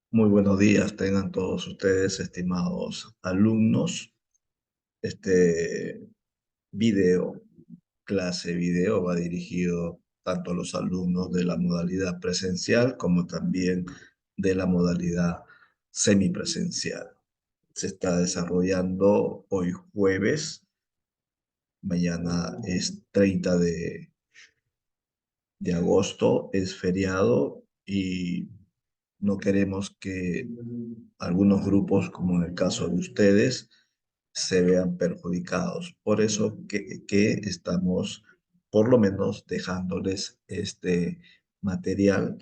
Muy buenos días, tengan todos ustedes, estimados alumnos. Este video, clase video, va dirigido tanto a los alumnos de la modalidad presencial como también de la modalidad semipresencial. Se está desarrollando hoy jueves, mañana es 30 de agosto, es feriado y no queremos que algunos grupos, como en el caso de ustedes, se vean perjudicados. Por eso que estamos por lo menos dejándoles este material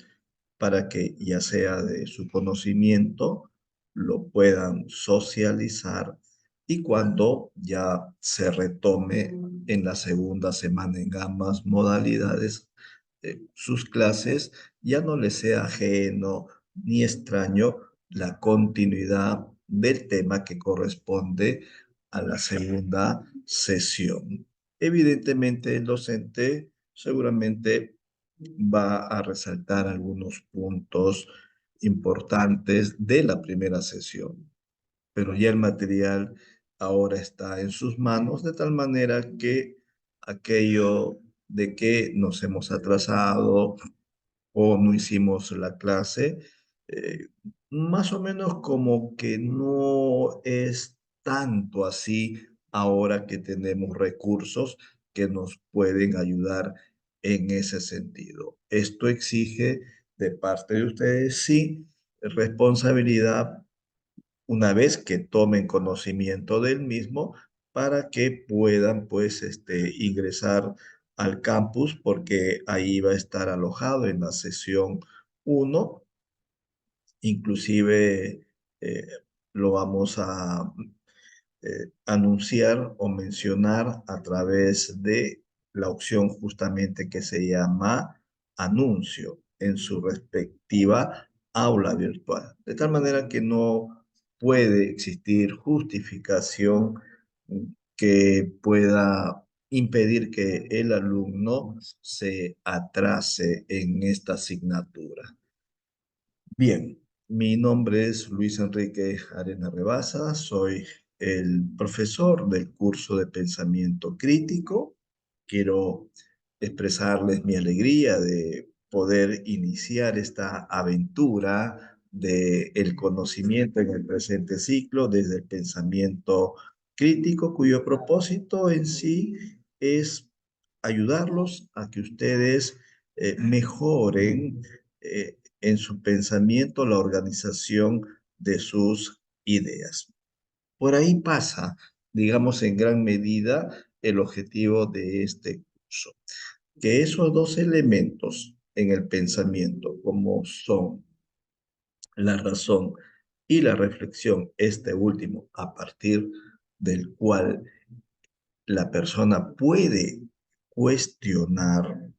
para que ya sea de su conocimiento, lo puedan socializar y cuando ya se retome en la segunda semana en ambas modalidades, sus clases, ya no les sea ajeno ni extraño la continuidad del tema que corresponde a la segunda sesión. Evidentemente, el docente seguramente va a resaltar algunos puntos importantes de la primera sesión, pero ya el material ahora está en sus manos, de tal manera que aquello de que nos hemos atrasado o no hicimos la clase, eh, más o menos como que no es tanto así ahora que tenemos recursos que nos pueden ayudar en ese sentido. Esto exige de parte de ustedes, sí, responsabilidad una vez que tomen conocimiento del mismo para que puedan pues ingresar al campus porque ahí va a estar alojado en la sesión uno. Inclusive eh, lo vamos a anunciar o mencionar a través de la opción justamente que se llama anuncio en su respectiva aula virtual. De tal manera que no puede existir justificación que pueda impedir que el alumno se atrase en esta asignatura. Bien, mi nombre es Luis Enrique Arena Rebasa, soy el profesor del curso de pensamiento crítico. Quiero expresarles mi alegría de poder iniciar esta aventura de el conocimiento en el presente ciclo desde el pensamiento crítico, cuyo propósito en sí es ayudarlos a que ustedes mejoren en su pensamiento la organización de sus ideas. Por ahí pasa, digamos, en gran medida el objetivo de este curso, que esos dos elementos en el pensamiento, como son la razón y la reflexión, este último, a partir del cual la persona puede cuestionar,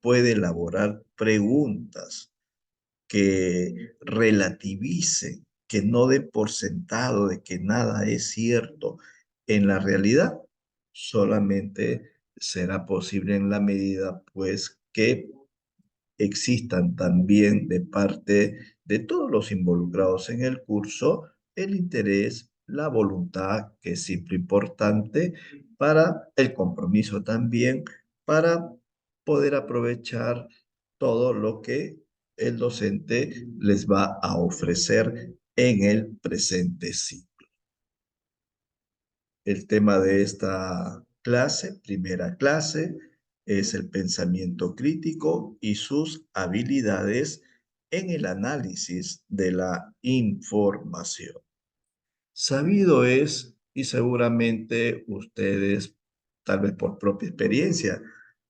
puede elaborar preguntas que relativice, que no dé por sentado de que nada es cierto en la realidad, solamente será posible en la medida, pues, que existan también de parte de todos los involucrados en el curso el interés, la voluntad, que es siempre importante, para el compromiso también, para poder aprovechar todo lo que el docente les va a ofrecer en el presente ciclo. El tema de esta clase, primera clase, es el pensamiento crítico y sus habilidades en el análisis de la información. Sabido es, y seguramente ustedes, tal vez por propia experiencia,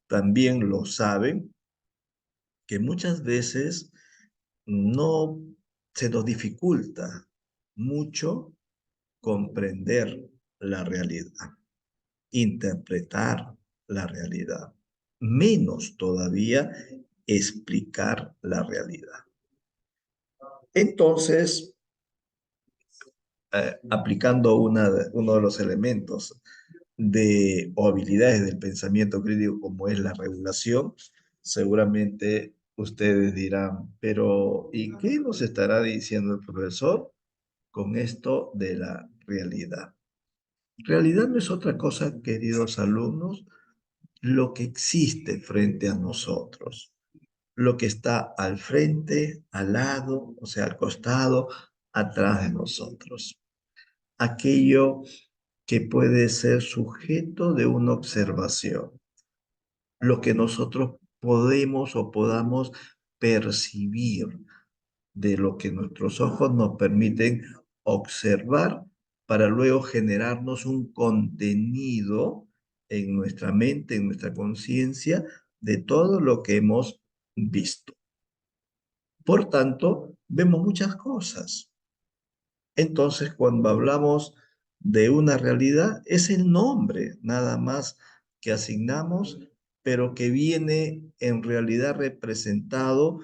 también lo saben, que muchas veces no se nos dificulta mucho comprender la realidad, interpretar la realidad, menos todavía explicar la realidad. Entonces, aplicando uno de los elementos de o habilidades del pensamiento crítico como es la regulación, Seguramente ustedes dirán, pero ¿y qué nos estará diciendo el profesor con esto de la realidad? Realidad no es otra cosa, queridos alumnos, lo que existe frente a nosotros, lo que está al frente, al lado, o sea, al costado, atrás de nosotros. Aquello que puede ser sujeto de una observación, lo que nosotros podemos o podamos percibir de lo que nuestros ojos nos permiten observar para luego generarnos un contenido en nuestra mente, en nuestra conciencia, de todo lo que hemos visto. Por tanto, vemos muchas cosas. Entonces, cuando hablamos de una realidad, es el nombre nada más que asignamos, pero que viene en realidad representado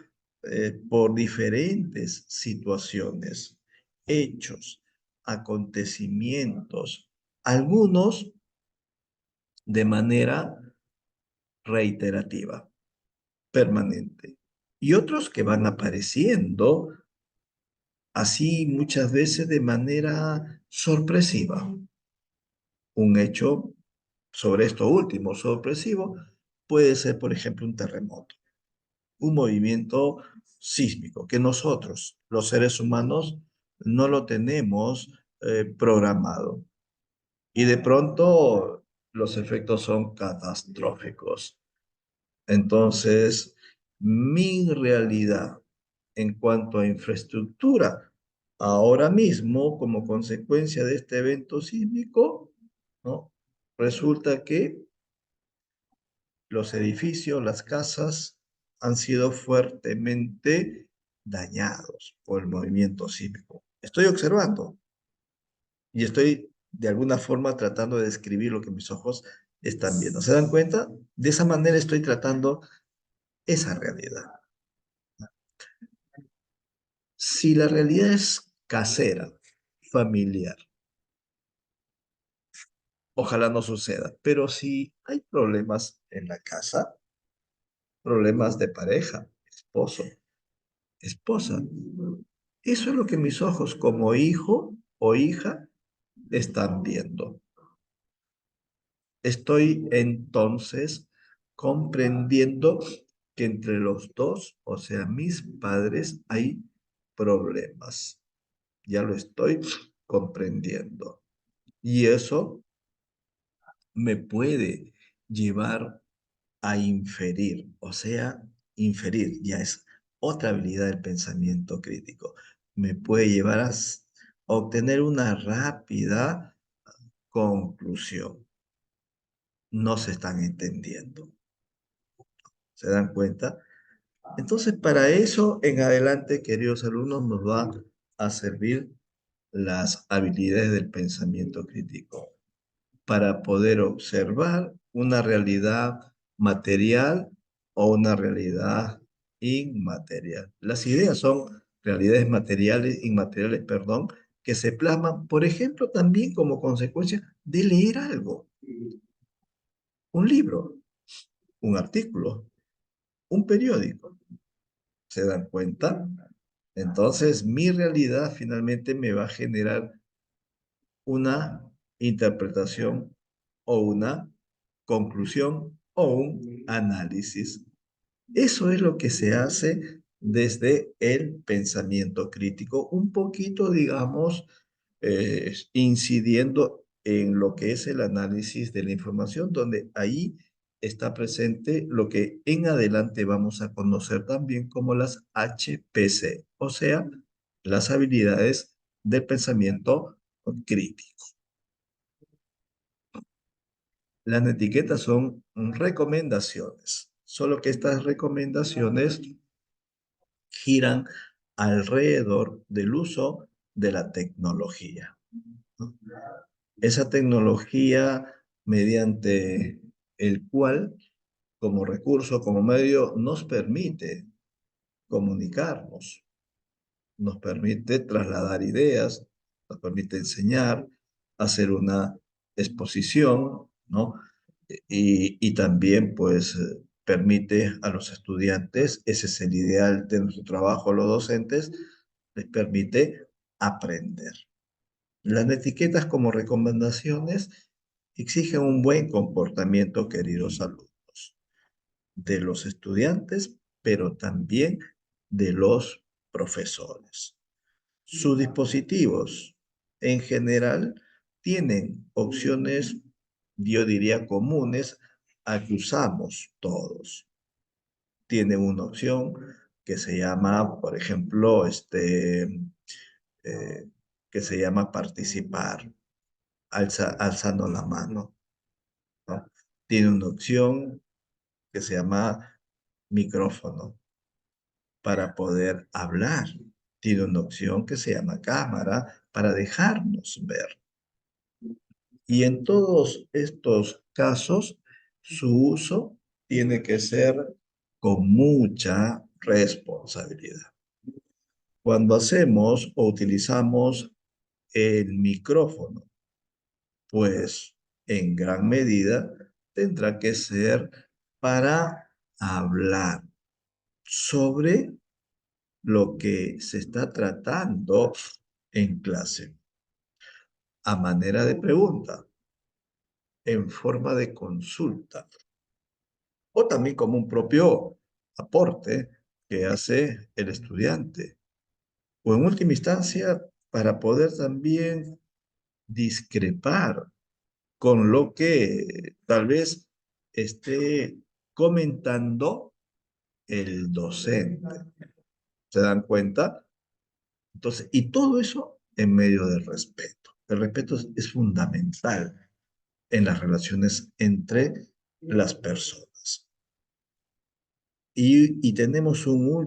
por diferentes situaciones, hechos, acontecimientos, algunos de manera reiterativa, permanente, y otros que van apareciendo así muchas veces de manera sorpresiva. Un hecho sobre esto último, sorpresivo, puede ser, por ejemplo, un terremoto, un movimiento sísmico, que nosotros, los seres humanos, no lo tenemos programado. Y de pronto los efectos son catastróficos. Entonces, mi realidad en cuanto a infraestructura, ahora mismo, como consecuencia de este evento sísmico, ¿no? Resulta que los edificios, las casas, han sido fuertemente dañados por el movimiento sísmico. Estoy observando y estoy de alguna forma tratando de describir lo que mis ojos están viendo. ¿Se dan cuenta? De esa manera estoy tratando esa realidad. Si la realidad es casera, familiar, ojalá no suceda, pero si hay problemas en la casa, problemas de pareja, esposo, esposa, eso es lo que mis ojos como hijo o hija están viendo. Estoy entonces comprendiendo que entre los dos, o sea, mis padres, hay problemas. Ya lo estoy comprendiendo. Y eso me puede llevar a inferir, o sea, inferir ya es otra habilidad del pensamiento crítico. Me puede llevar a obtener una rápida conclusión. No se están entendiendo. ¿Se dan cuenta? Entonces, para eso en adelante, queridos alumnos, nos va a servir las habilidades del pensamiento crítico para poder observar una realidad material o una realidad inmaterial. Las ideas son realidades materiales, inmateriales, perdón, que se plasman, por ejemplo, también como consecuencia de leer algo, un libro, un artículo, un periódico. ¿Se dan cuenta? Entonces, mi realidad finalmente me va a generar una interpretación o una conclusión o un análisis. Eso es lo que se hace desde el pensamiento crítico, un poquito, digamos, incidiendo en lo que es el análisis de la información, donde ahí está presente lo que en adelante vamos a conocer también como las HPC, o sea, las habilidades del pensamiento crítico. Las etiquetas son recomendaciones, solo que estas recomendaciones giran alrededor del uso de la tecnología, ¿no? Esa tecnología mediante el cual, como recurso, como medio, nos permite comunicarnos, nos permite trasladar ideas, nos permite enseñar, hacer una exposición, ¿no? Y también, pues, permite a los estudiantes, ese es el ideal de nuestro trabajo, los docentes, les permite aprender. Las etiquetas como recomendaciones exigen un buen comportamiento, queridos alumnos, de los estudiantes, pero también de los profesores. Sus dispositivos, en general, tienen opciones, yo diría, comunes a que usamos todos. Tienen una opción que se llama, por ejemplo, eh, que se llama participar, alzando la mano, ¿no? Tiene una opción que se llama micrófono para poder hablar. Tiene una opción que se llama cámara para dejarnos ver. Y en todos estos casos, su uso tiene que ser con mucha responsabilidad. Cuando hacemos o utilizamos el micrófono, pues en gran medida tendrá que ser para hablar sobre lo que se está tratando en clase, a manera de pregunta, en forma de consulta, o también como un propio aporte que hace el estudiante, o en última instancia, para poder también discrepar con lo que tal vez esté comentando el docente. ¿Se dan cuenta? Entonces, y todo eso en medio del respeto. El respeto es fundamental en las relaciones entre las personas. Y tenemos una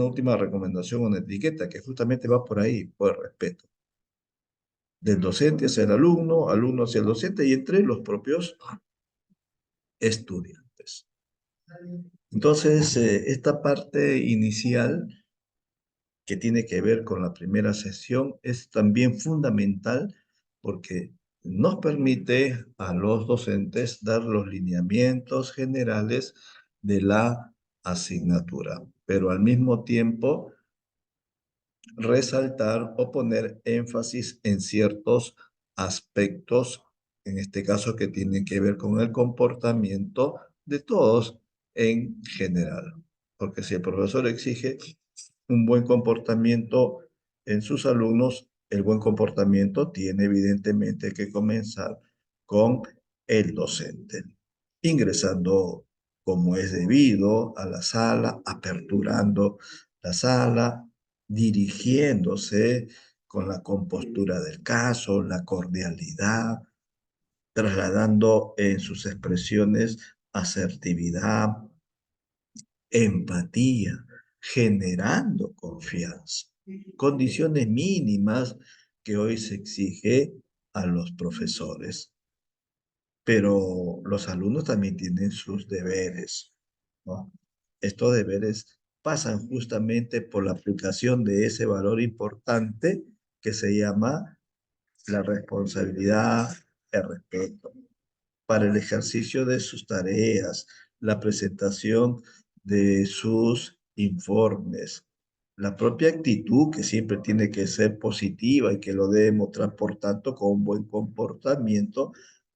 última recomendación, una etiqueta que justamente va por ahí, por el respeto. Del docente hacia el alumno, alumno hacia el docente y entre los propios estudiantes. Entonces, esta parte inicial que tiene que ver con la primera sesión es también fundamental porque nos permite a los docentes dar los lineamientos generales de la asignatura, pero al mismo tiempo resaltar o poner énfasis en ciertos aspectos, en este caso que tienen que ver con el comportamiento de todos en general. Porque si el profesor exige un buen comportamiento en sus alumnos, el buen comportamiento tiene evidentemente que comenzar con el docente, ingresando como es debido a la sala, aperturando la sala, dirigiéndose con la compostura del caso, la cordialidad, trasladando en sus expresiones asertividad, empatía, generando confianza, condiciones mínimas que hoy se exige a los profesores. Pero los alumnos también tienen sus deberes, ¿no? Estos deberes pasan justamente por la aplicación de ese valor importante que se llama la responsabilidad, el respeto para el ejercicio de sus tareas, la presentación de sus informes, la propia actitud que siempre tiene que ser positiva y que lo debe mostrar, por tanto, con un buen comportamiento,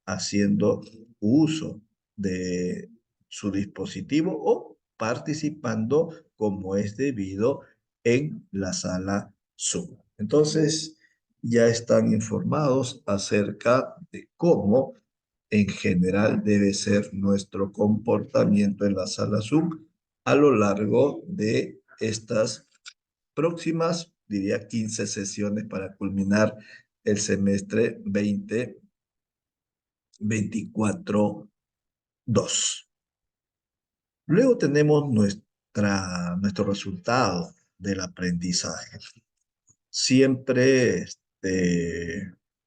haciendo uso de su dispositivo o participando como es debido en la sala Zoom. Entonces, ya están informados acerca de cómo en general debe ser nuestro comportamiento en la sala Zoom a lo largo de estas próximas, diría, 15 sesiones para culminar el semestre 2024-2. Luego tenemos nuestro resultado del aprendizaje. Siempre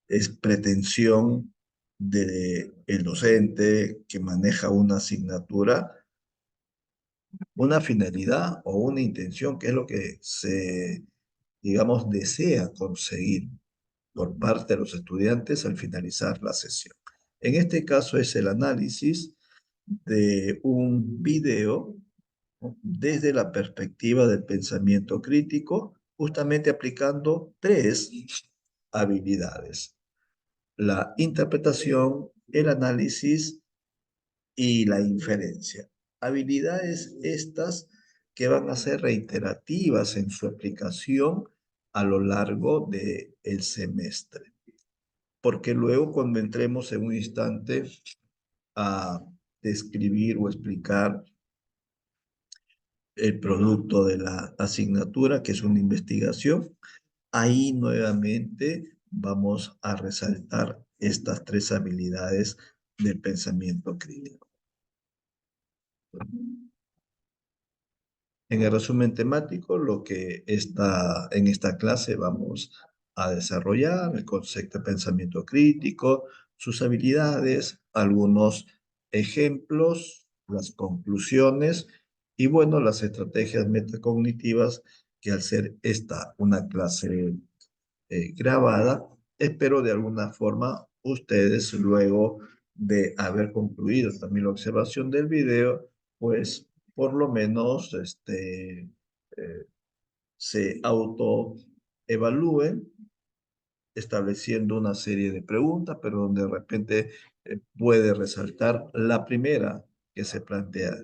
es pretensión del docente que maneja una asignatura, una finalidad o una intención, que es lo que digamos, desea conseguir por parte de los estudiantes al finalizar la sesión. En este caso es el análisis de un video, ¿no?, desde la perspectiva del pensamiento crítico, justamente aplicando tres habilidades: la interpretación, el análisis y la inferencia. Habilidades estas que van a ser reiterativas en su aplicación a lo largo del semestre. Porque luego cuando entremos en un instante a describir o explicar el producto de la asignatura, que es una investigación, ahí nuevamente vamos a resaltar estas tres habilidades del pensamiento crítico. En el resumen temático, lo que está en esta clase vamos a desarrollar: el concepto de pensamiento crítico, sus habilidades, algunos ejemplos, las conclusiones y, bueno, las estrategias metacognitivas, que al ser esta una clase grabada, espero de alguna forma ustedes, luego de haber concluido también la observación del video, pues por lo menos se autoevalúen estableciendo una serie de preguntas, pero donde de repente puede resaltar la primera que se plantea,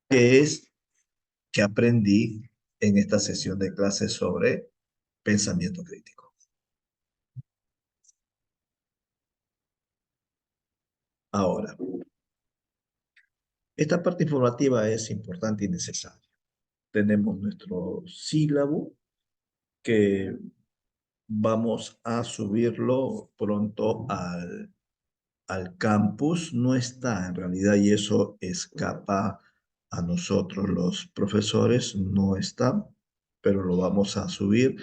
que es: ¿qué aprendí en esta sesión de clases sobre pensamiento crítico? Ahora, esta parte informativa es importante y necesaria. Tenemos nuestro sílabo, que vamos a subirlo pronto al campus. No está en realidad, y eso escapa a nosotros los profesores, no está, pero lo vamos a subir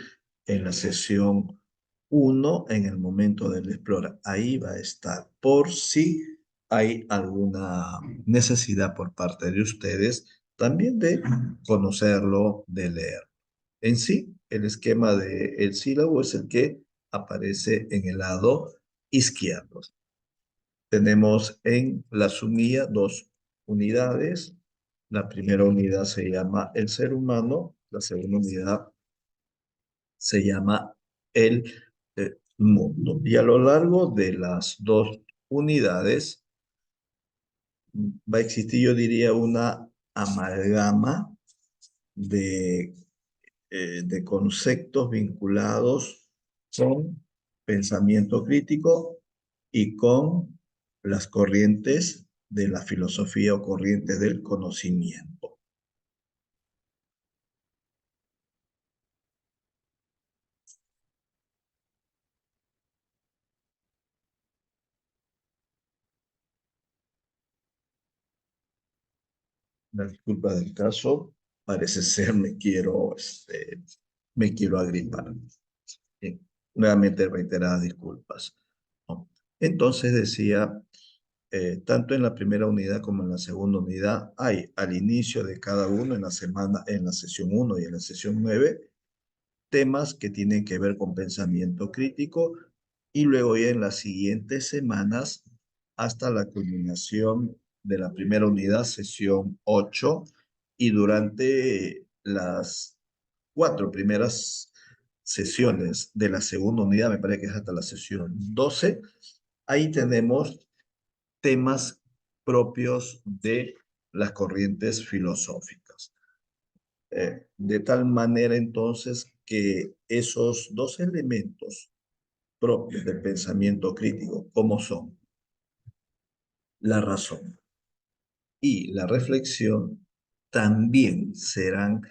en la sesión 1 en el momento del Explora. Ahí va a estar por si hay alguna necesidad por parte de ustedes también de conocerlo, de leer. En sí, el esquema del sílabo es el que aparece en el lado izquierdo. Tenemos en la sumilla dos unidades. La primera unidad se llama el ser humano, la segunda unidad se llama el mundo. Y a lo largo de las dos unidades va a existir, yo diría, una amalgama de de conceptos vinculados con pensamiento crítico y con las corrientes de la filosofía o corrientes del conocimiento. La disculpa del caso, parece ser me quiero agripar. Bien, nuevamente reiteradas disculpas, ¿no? Entonces decía, tanto en la primera unidad como en la segunda unidad, hay al inicio de cada uno, en la semana, en la sesión 1 y en la sesión 9, temas que tienen que ver con pensamiento crítico, y luego ya en las siguientes semanas, hasta la culminación de la primera unidad, sesión 8, y durante las 4 primeras sesiones de la segunda unidad, me parece que es hasta la sesión 12, ahí tenemos temas propios de las corrientes filosóficas. De tal manera entonces que esos dos elementos propios del pensamiento crítico, como son la razón y la reflexión, también serán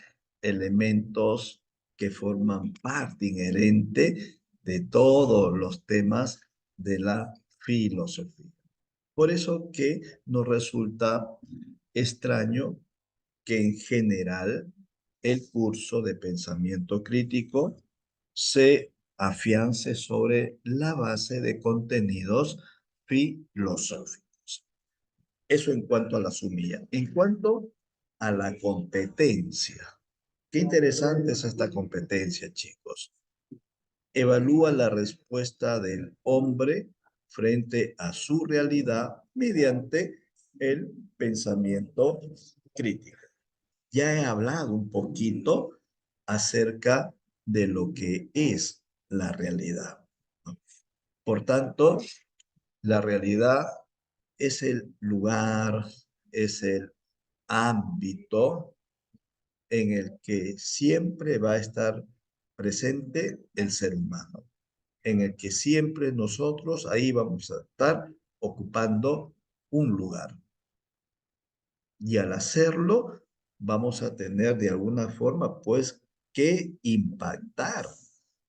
elementos que forman parte inherente de todos los temas de la filosofía. Por eso que nos resulta extraño que en general el curso de pensamiento crítico se afiance sobre la base de contenidos filosóficos. Eso en cuanto a la sumilla. En cuanto a la competencia, qué interesante es esta competencia, chicos. Evalúa la respuesta del hombre frente a su realidad mediante el pensamiento crítico. Ya he hablado un poquito acerca de lo que es la realidad. Por tanto, la realidad es el lugar, es el ámbito en el que siempre va a estar presente el ser humano, en el que siempre nosotros ahí vamos a estar ocupando un lugar. Y al hacerlo, vamos a tener de alguna forma, pues, que impactar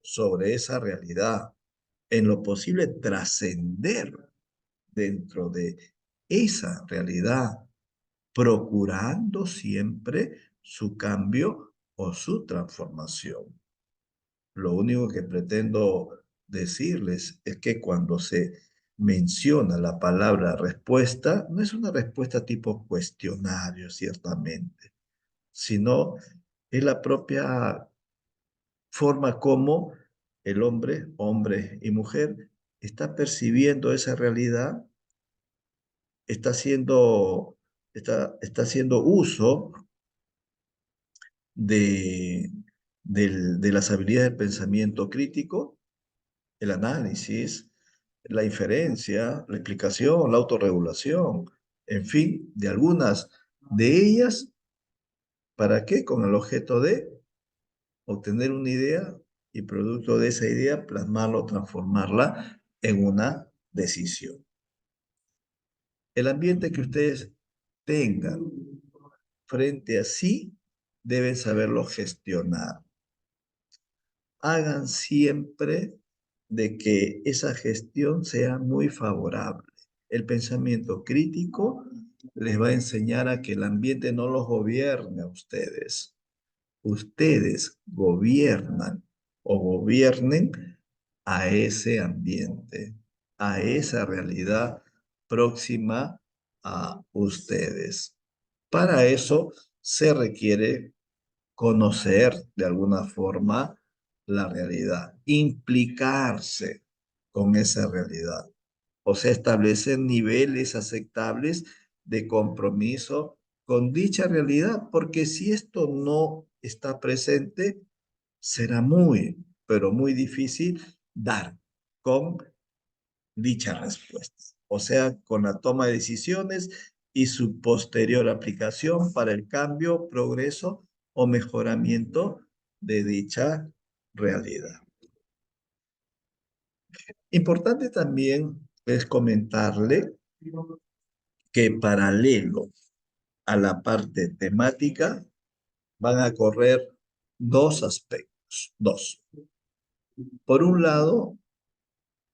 sobre esa realidad, en lo posible trascender dentro de esa realidad, procurando siempre su cambio o su transformación. Lo único que pretendo decirles es que cuando se menciona la palabra respuesta, no es una respuesta tipo cuestionario, ciertamente, sino es la propia forma como el hombre y mujer, está percibiendo esa realidad, está haciendo, está haciendo uso de, de las habilidades del pensamiento crítico, el análisis, la inferencia, la explicación, la autorregulación, en fin, de algunas de ellas, ¿para qué? Con el objeto de obtener una idea y producto de esa idea plasmarlo, transformarla en una decisión. El ambiente que ustedes tengan frente a sí deben saberlo gestionar. Hagan siempre de que esa gestión sea muy favorable. El pensamiento crítico les va a enseñar a que el ambiente no los gobierne a ustedes. Ustedes gobiernan o gobiernen a ese ambiente, a esa realidad próxima a ustedes. Para eso se requiere conocer de alguna forma la realidad, implicarse con esa realidad, o sea, establecer niveles aceptables de compromiso con dicha realidad, porque si esto no está presente, será muy, pero muy difícil dar con dichas respuestas, o sea, con la toma de decisiones y su posterior aplicación para el cambio, progreso o mejoramiento de dicha realidad. Importante también es comentarle que paralelo a la parte temática van a correr dos aspectos, dos. Por un lado,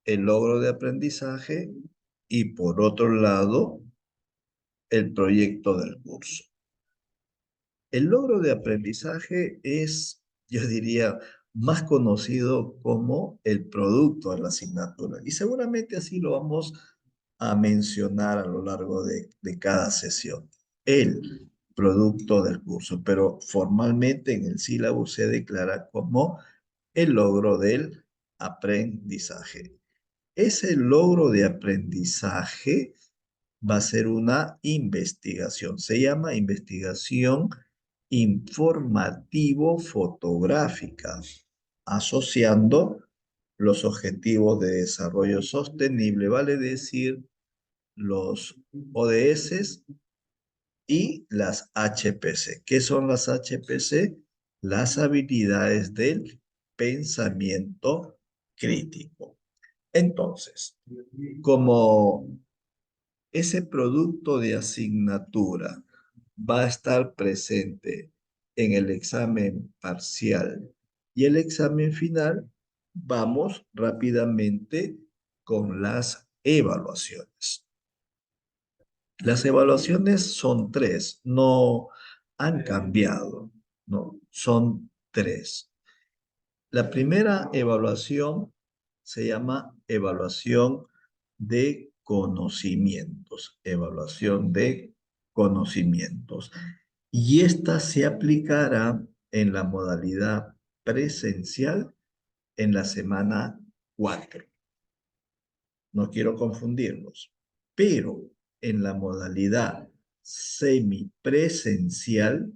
el logro de aprendizaje y por otro lado, el proyecto del curso. El logro de aprendizaje es, yo diría, más conocido como el producto de la asignatura. Y seguramente así lo vamos a mencionar a lo largo de cada sesión. El producto del curso, pero formalmente en el sílabo se declara como el logro del aprendizaje. Ese logro de aprendizaje va a ser una investigación. Se llama investigación informativo-fotográfica, asociando los objetivos de desarrollo sostenible, vale decir, los ODS y las HPC. ¿Qué son las HPC? Las habilidades del pensamiento crítico. Entonces, como ese producto de asignatura va a estar presente en el examen parcial y el examen final, vamos rápidamente con las evaluaciones. Las evaluaciones son tres, no han cambiado, no, son tres. La primera evaluación se llama evaluación de conocimientos, evaluación de conocimientos. Y esta se aplicará en la modalidad presencial en la semana 4. No quiero confundirlos, pero en la modalidad semipresencial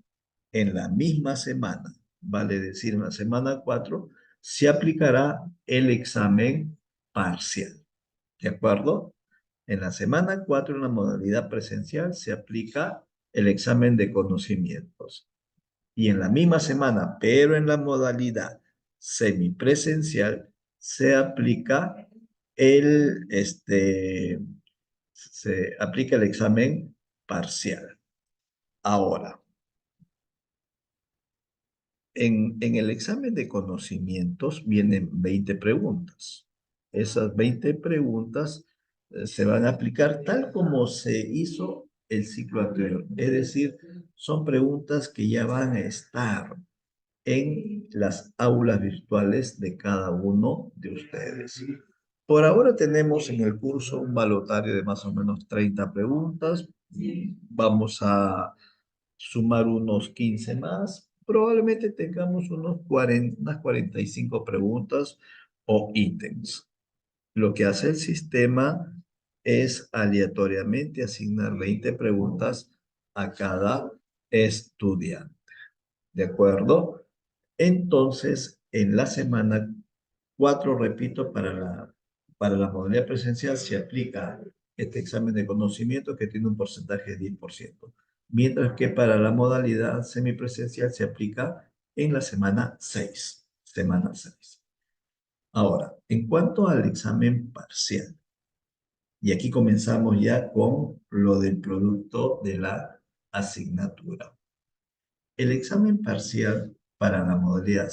en la misma semana, vale decir, en la semana 4, se aplicará el examen parcial. ¿De acuerdo? En la semana 4, en la modalidad presencial, se aplica el examen de conocimientos. Y en la misma semana, pero en la modalidad semipresencial, se aplica se aplica el examen parcial. Ahora, en el examen de conocimientos vienen 20 preguntas. Esas 20 preguntas se van a aplicar tal como se hizo el ciclo anterior. Es decir, son preguntas que ya van a estar en las aulas virtuales de cada uno de ustedes. Por ahora tenemos en el curso un balotario de más o menos 30 preguntas. Vamos a sumar unos 15 más. Probablemente tengamos unas 45 preguntas o ítems. Lo que hace el sistema es aleatoriamente asignar 20 preguntas a cada estudiante. ¿De acuerdo? Entonces, en la semana 4, repito, para la modalidad presencial se aplica este examen de conocimiento que tiene un porcentaje de 10%, mientras que para la modalidad semipresencial se aplica en la semana 6. Semana 6. Ahora, en cuanto al examen parcial, y aquí comenzamos ya con lo del producto de la asignatura. El examen parcial para la modalidad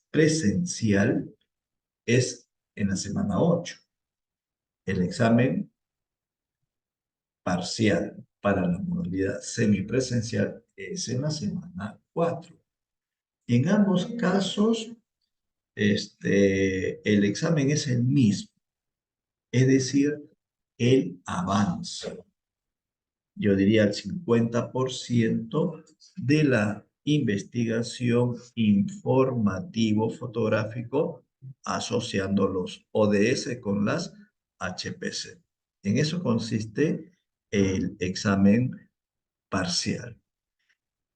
presencial es en la semana 8. El examen parcial para la modalidad semipresencial es en la semana 4. En ambos casos, el examen es el mismo, es decir, el avance. Yo diría el 50% de la investigación informativo-fotográfico asociando los ODS con las HPC. En eso consiste el examen parcial.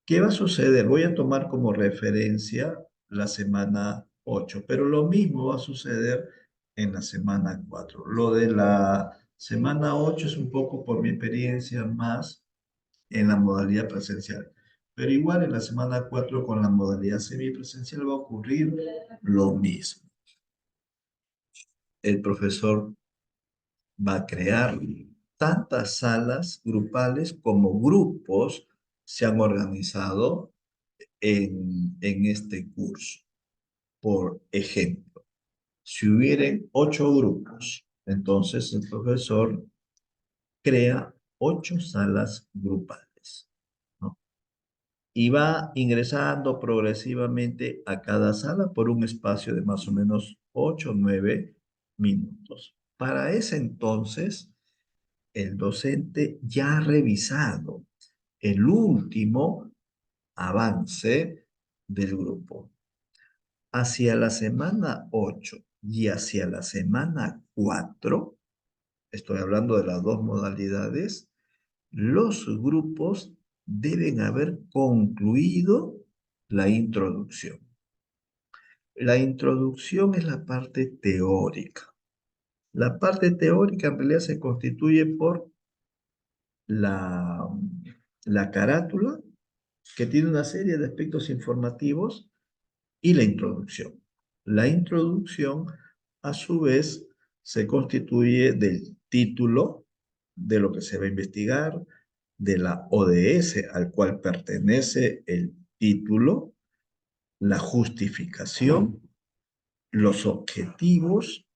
¿Qué va a suceder? Voy a tomar como referencia la semana 8, pero lo mismo va a suceder en la semana 4. Lo de la semana 8 es un poco por mi experiencia más en la modalidad presencial. Pero igual en la semana 4 con la modalidad semipresencial va a ocurrir lo mismo. El profesor va a crear tantas salas grupales como grupos se han organizado en este curso. Por ejemplo, si hubieran 8 grupos, entonces el profesor crea 8 salas grupales, ¿no? Y va ingresando progresivamente a cada sala por un espacio de más o menos 8 o 9 minutos. Para ese entonces, el docente ya ha revisado el último avance del grupo. Hacia la semana 8 y hacia la semana 4, estoy hablando de las dos modalidades, los grupos deben haber concluido la introducción. La introducción es la parte teórica. La parte teórica en realidad se constituye por la, la carátula, que tiene una serie de aspectos informativos, y la introducción. La introducción, a su vez, se constituye del título de lo que se va a investigar, de la ODS al cual pertenece el título, la justificación, los objetivos,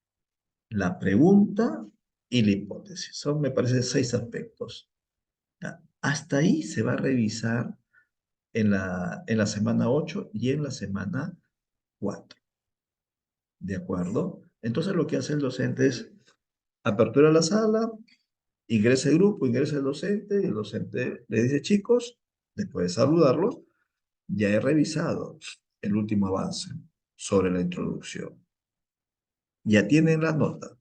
la pregunta y la hipótesis. Son, me parece, 6 aspectos. Hasta ahí se va a revisar en la semana 8 y en la semana 4. ¿De acuerdo? Entonces lo que hace el docente es apertura la sala, ingresa el grupo, ingresa el docente, y el docente le dice: chicos, después de saludarlos, ya he revisado el último avance sobre la introducción. Ya tienen la nota,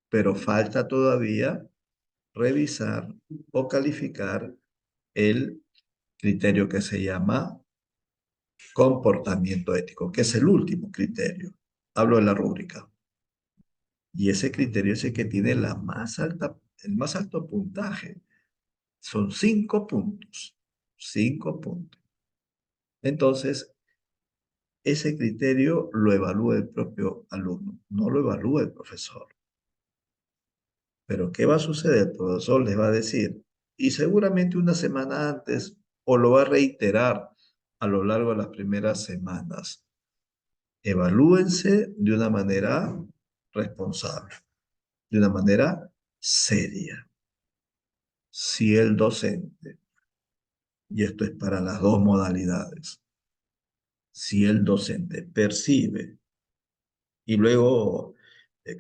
pero falta todavía revisar o calificar el criterio que se llama comportamiento ético, que es el último criterio. Hablo de la rúbrica. Y ese criterio es el que tiene el más alto puntaje. Son 5 puntos. 5 puntos. Entonces, ese criterio lo evalúa el propio alumno, no lo evalúa el profesor. Pero ¿qué va a suceder? El profesor les va a decir, y seguramente una semana antes, o lo va a reiterar a lo largo de las primeras semanas. Evalúense de una manera responsable, de una manera seria. Si el docente, y esto es para las dos modalidades, si el docente percibe y luego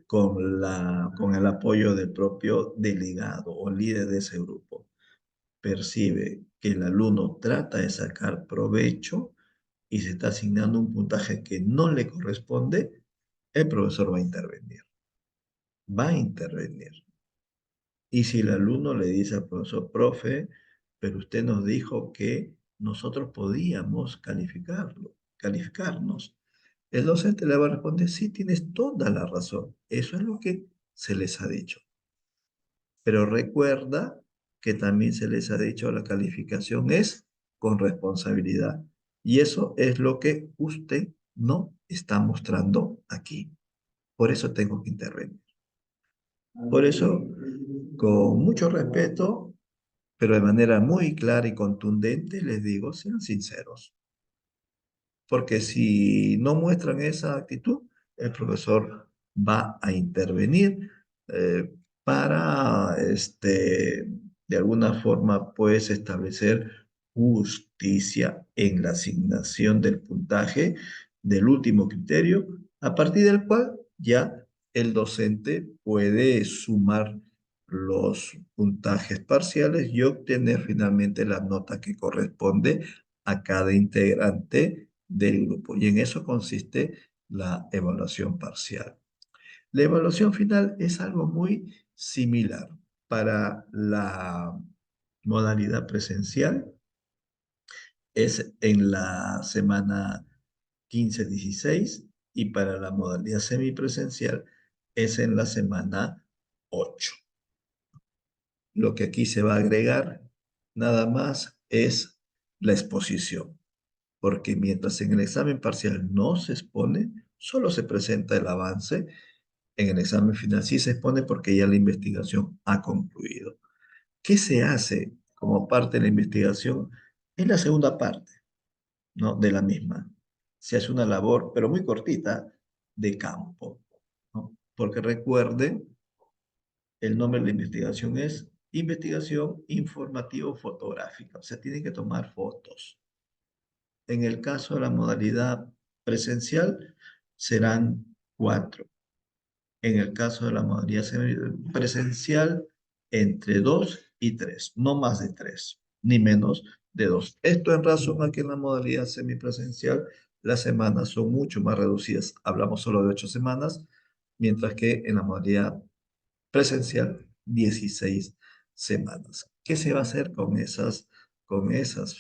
con el apoyo del propio delegado o líder de ese grupo, percibe que el alumno trata de sacar provecho y se está asignando un puntaje que no le corresponde, el profesor va a intervenir. Va a intervenir. Y si el alumno le dice al profesor, profe, pero usted nos dijo que nosotros podíamos calificarnos. El docente le va a responder, sí, tienes toda la razón. Eso es lo que se les ha dicho. Pero recuerda que también se les ha dicho la calificación es con responsabilidad. Y eso es lo que usted no está mostrando aquí. Por eso tengo que intervenir. Por eso, con mucho respeto, pero de manera muy clara y contundente, les digo, sean sinceros. Porque si no muestran esa actitud, el profesor va a intervenir eh, para, de alguna forma, pues, establecer justicia en la asignación del puntaje del último criterio, a partir del cual ya el docente puede sumar los puntajes parciales y obtener finalmente la nota que corresponde a cada integrante del grupo. Y en eso consiste la evaluación parcial. La evaluación final es algo muy similar para la modalidad presencial. Es en la semana 15-16 y para la modalidad semipresencial es en la semana 8. Lo que aquí se va a agregar nada más es la exposición, porque mientras en el examen parcial no se expone, solo se presenta el avance, en el examen final sí se expone porque ya la investigación ha concluido. ¿Qué se hace como parte de la investigación? En la segunda parte, ¿no? De la misma. Se hace una labor, pero muy cortita, de campo, ¿no? Porque recuerden, el nombre de la investigación es investigación informativo-fotográfica, o sea, tienen que tomar fotos. En el caso de la modalidad presencial, serán 4. En el caso de la modalidad presencial, entre 2 y 3, no más de 3, ni menos de 2. Esto en razón a que en la modalidad semipresencial las semanas son mucho más reducidas. Hablamos solo de 8 semanas, mientras que en la modalidad presencial 16 semanas. ¿Qué se va a hacer con esas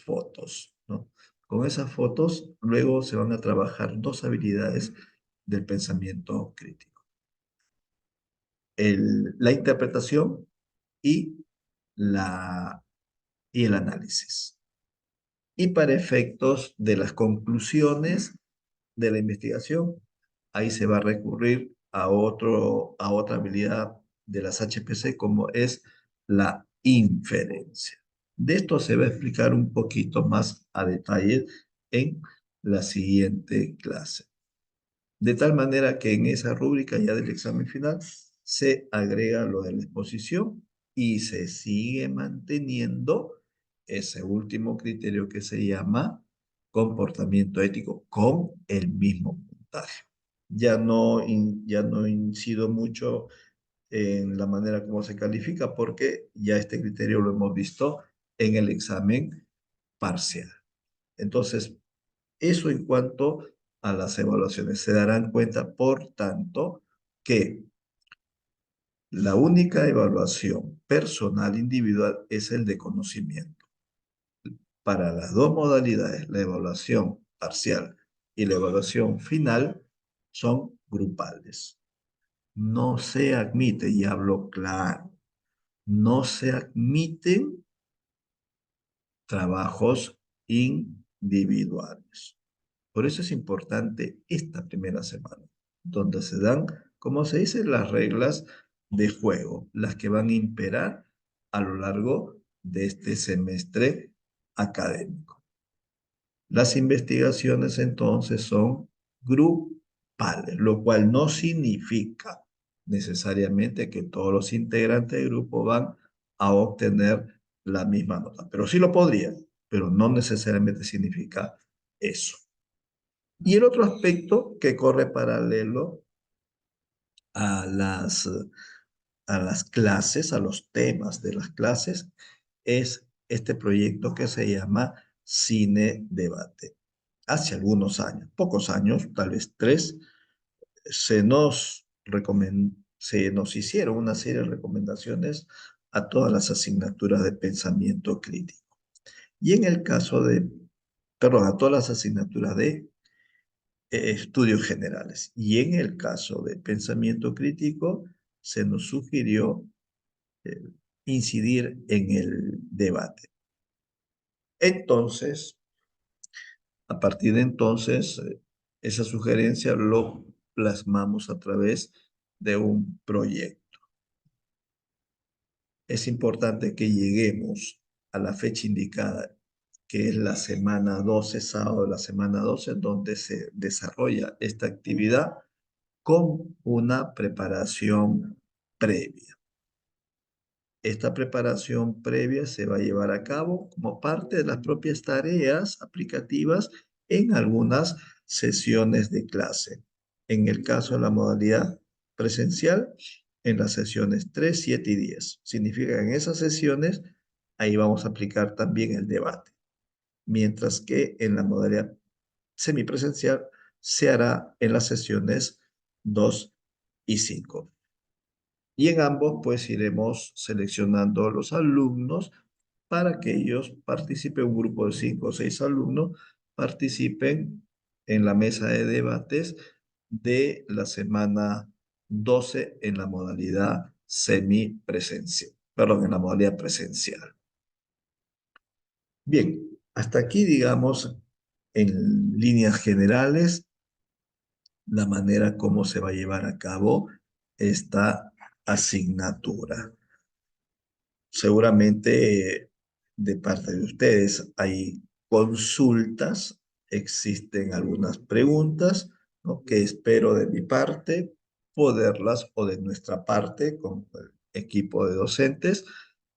fotos? ¿No? Con esas fotos luego se van a trabajar dos habilidades del pensamiento crítico. La interpretación y, la, y el análisis. Y para efectos de las conclusiones de la investigación, ahí se va a recurrir a otra habilidad de las HPC como es la inferencia. De esto se va a explicar un poquito más a detalle en la siguiente clase. De tal manera que en esa rúbrica ya del examen final se agrega lo de la exposición y se sigue manteniendo ese último criterio que se llama comportamiento ético con el mismo puntaje. Ya no incido mucho en la manera como se califica porque ya este criterio lo hemos visto en el examen parcial. Entonces, eso en cuanto a las evaluaciones. Se darán cuenta, por tanto, que La única evaluación personal individual es el de conocimiento. Para las dos modalidades, la evaluación parcial y la evaluación final, son grupales. No se admite, y hablo claro, no se admiten trabajos individuales. Por eso es importante esta primera semana, donde se dan, como se dice, las reglas de juego, las que van a imperar a lo largo de este semestre académico. Las investigaciones entonces son grupales, lo cual no significa necesariamente que todos los integrantes del grupo van a obtener la misma nota, pero sí lo podrían, pero no necesariamente significa eso. Y el otro aspecto que corre paralelo a las clases, a los temas de las clases, es este proyecto que se llama Cine Debate. Hace algunos años, pocos años, tal vez 3, se nos hicieron una serie de recomendaciones a todas las asignaturas de pensamiento crítico. Y en el caso de, perdón, a todas las asignaturas de estudios generales. Y en el caso de pensamiento crítico, se nos sugirió eh, incidir en el debate. Entonces, a partir de entonces, esa sugerencia lo plasmamos a través de un proyecto. Es importante que lleguemos a la fecha indicada, que es la semana 12, sábado de la semana 12, donde se desarrolla esta actividad con una preparación previa. Esta preparación previa se va a llevar a cabo como parte de las propias tareas aplicativas en algunas sesiones de clase. En el caso de la modalidad presencial, en las sesiones 3, 7 y 10. Significa que en esas sesiones, ahí vamos a aplicar también el debate. Mientras que en la modalidad semipresencial se hará en las sesiones 2 y 5. Y en ambos, pues iremos seleccionando a los alumnos para que ellos participen, un grupo de 5 o 6 alumnos, participen en la mesa de debates de la semana 12 en la modalidad semipresencial, perdón, en la modalidad presencial. Bien, hasta aquí, digamos, en líneas generales, la manera como se va a llevar a cabo esta asignatura. Seguramente de parte de ustedes hay consultas, existen algunas preguntas, ¿no? Que espero de mi parte poderlas, o de nuestra parte con el equipo de docentes,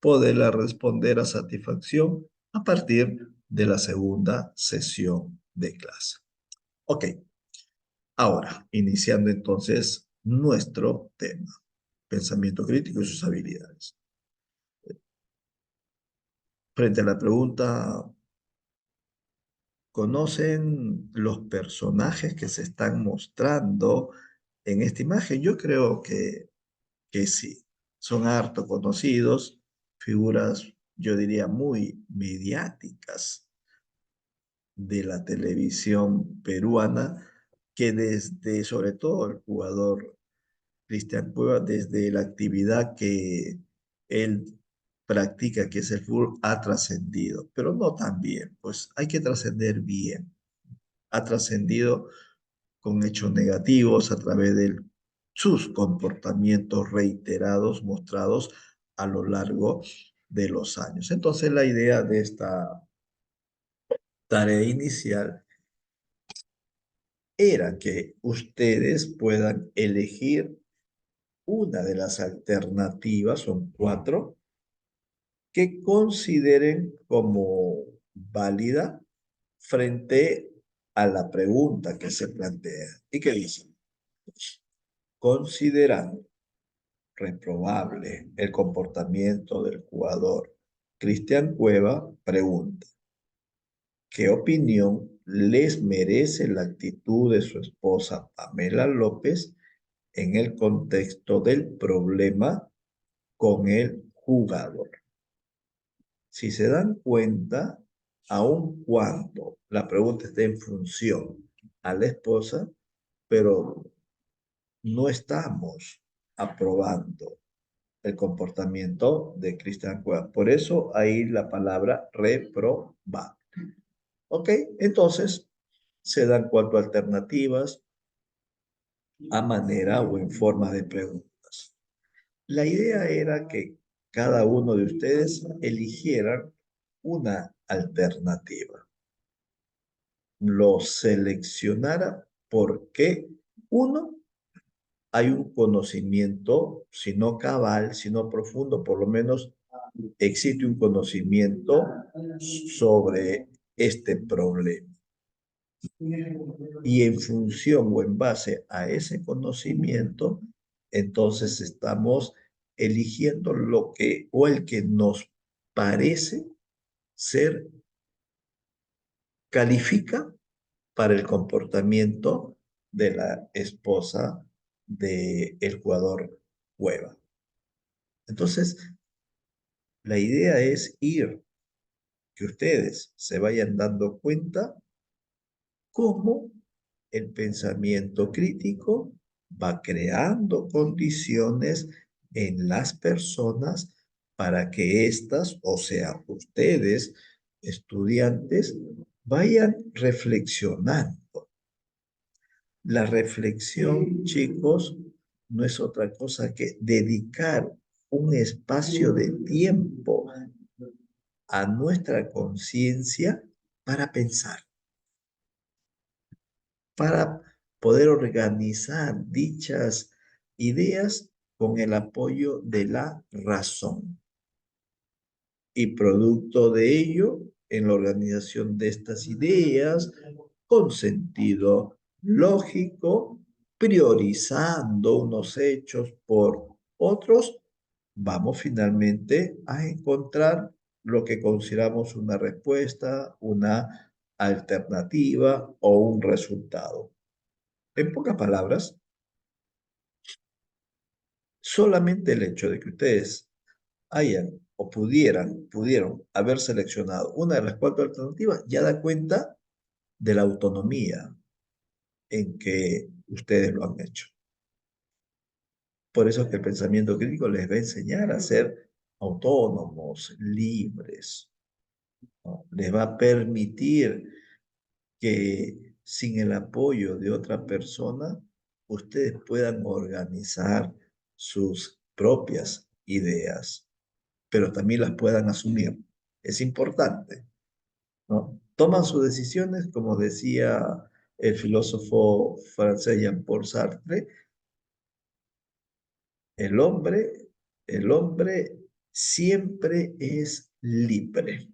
poderlas responder a satisfacción a partir de la segunda sesión de clase. Ok, ahora, iniciando entonces nuestro tema, pensamiento crítico y sus habilidades. Frente a la pregunta, ¿conocen los personajes que se están mostrando en esta imagen? Yo creo que sí. Son harto conocidos, figuras, yo diría, muy mediáticas de la televisión peruana, que desde, sobre todo el jugador Cristian Cueva, desde la actividad que él practica, que es el fútbol, ha trascendido, pero no tan bien, pues hay que trascender bien. Ha trascendido con hechos negativos a través de sus comportamientos reiterados mostrados a lo largo de los años. Entonces, la idea de esta tarea inicial era que ustedes puedan elegir una de las alternativas, son 4, que consideren como válida frente a la pregunta que se plantea y que dice: considerando reprobable el comportamiento del jugador Cristian Cueva, pregunta: ¿qué opinión les merece la actitud de su esposa Pamela López en el contexto del problema con el jugador. Si se dan cuenta, aun cuando la pregunta esté en función a la esposa, pero no estamos aprobando el comportamiento de Cristian Cuevas. Por eso ahí la palabra reprobar. ¿Ok? Entonces, se dan 4 alternativas a manera o en forma de preguntas. La idea era que cada uno de ustedes eligiera una alternativa, lo seleccionara porque, uno, hay un conocimiento, si no cabal, si no profundo, por lo menos existe un conocimiento sobre este problema. Y en función o en base a ese conocimiento, entonces estamos eligiendo lo que o el que nos parece ser califica para el comportamiento de la esposa del jugador Cueva. Entonces, la idea es que ustedes se vayan dando cuenta cómo el pensamiento crítico va creando condiciones en las personas para que éstas, o sea, ustedes, estudiantes, vayan reflexionando. La reflexión, chicos, no es otra cosa que dedicar un espacio de tiempo a nuestra conciencia para pensar, para poder organizar dichas ideas con el apoyo de la razón. Y producto de ello, en la organización de estas ideas, con sentido lógico, priorizando unos hechos por otros, vamos finalmente a encontrar lo que consideramos una respuesta, una alternativa o un resultado. En pocas palabras, solamente el hecho de que ustedes hayan o pudieron haber seleccionado una de las 4 alternativas ya da cuenta de la autonomía en que ustedes lo han hecho. Por eso es que el pensamiento crítico les va a enseñar a ser autónomos, libres, ¿no? Les va a permitir que sin el apoyo de otra persona, ustedes puedan organizar sus propias ideas, pero también las puedan asumir. Es importante, ¿no? Toman sus decisiones, como decía el filósofo francés Jean-Paul Sartre, el hombre, el hombre siempre es libre.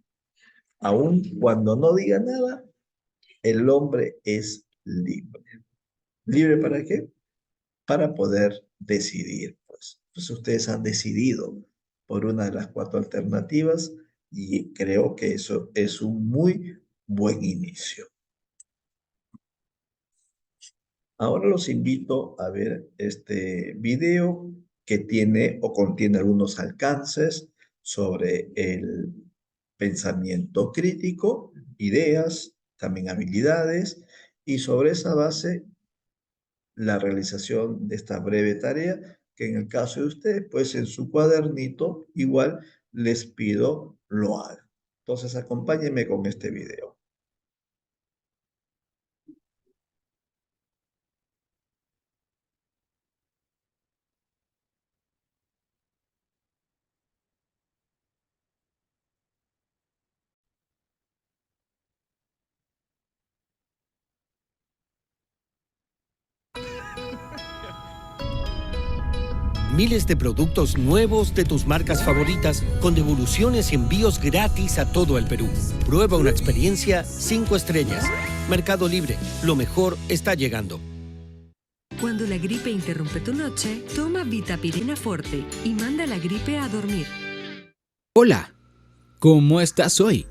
Aun cuando no diga nada, el hombre es libre. ¿Libre para qué? Para poder decidir, pues. Entonces ustedes han decidido por una de las 4 alternativas y creo que eso es un muy buen inicio. Ahora los invito a ver este video que tiene o contiene algunos alcances sobre el pensamiento crítico, ideas, también habilidades, y sobre esa base la realización de esta breve tarea que en el caso de ustedes, pues en su cuadernito igual les pido lo hagan. Entonces acompáñenme con este video. Miles de productos nuevos de tus marcas favoritas con devoluciones y envíos gratis a todo el Perú. Prueba una experiencia 5 estrellas. Mercado Libre, lo mejor está llegando. Cuando la gripe interrumpe tu noche, toma Vitapirina Forte y manda la gripe a dormir. Hola, ¿cómo estás hoy?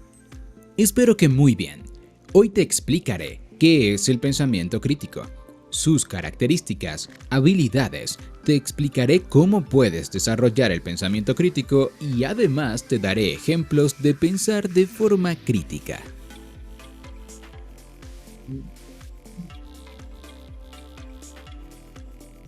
Espero que muy bien. Hoy te explicaré qué es el pensamiento crítico, sus características, habilidades, te explicaré cómo puedes desarrollar el pensamiento crítico y además te daré ejemplos de pensar de forma crítica.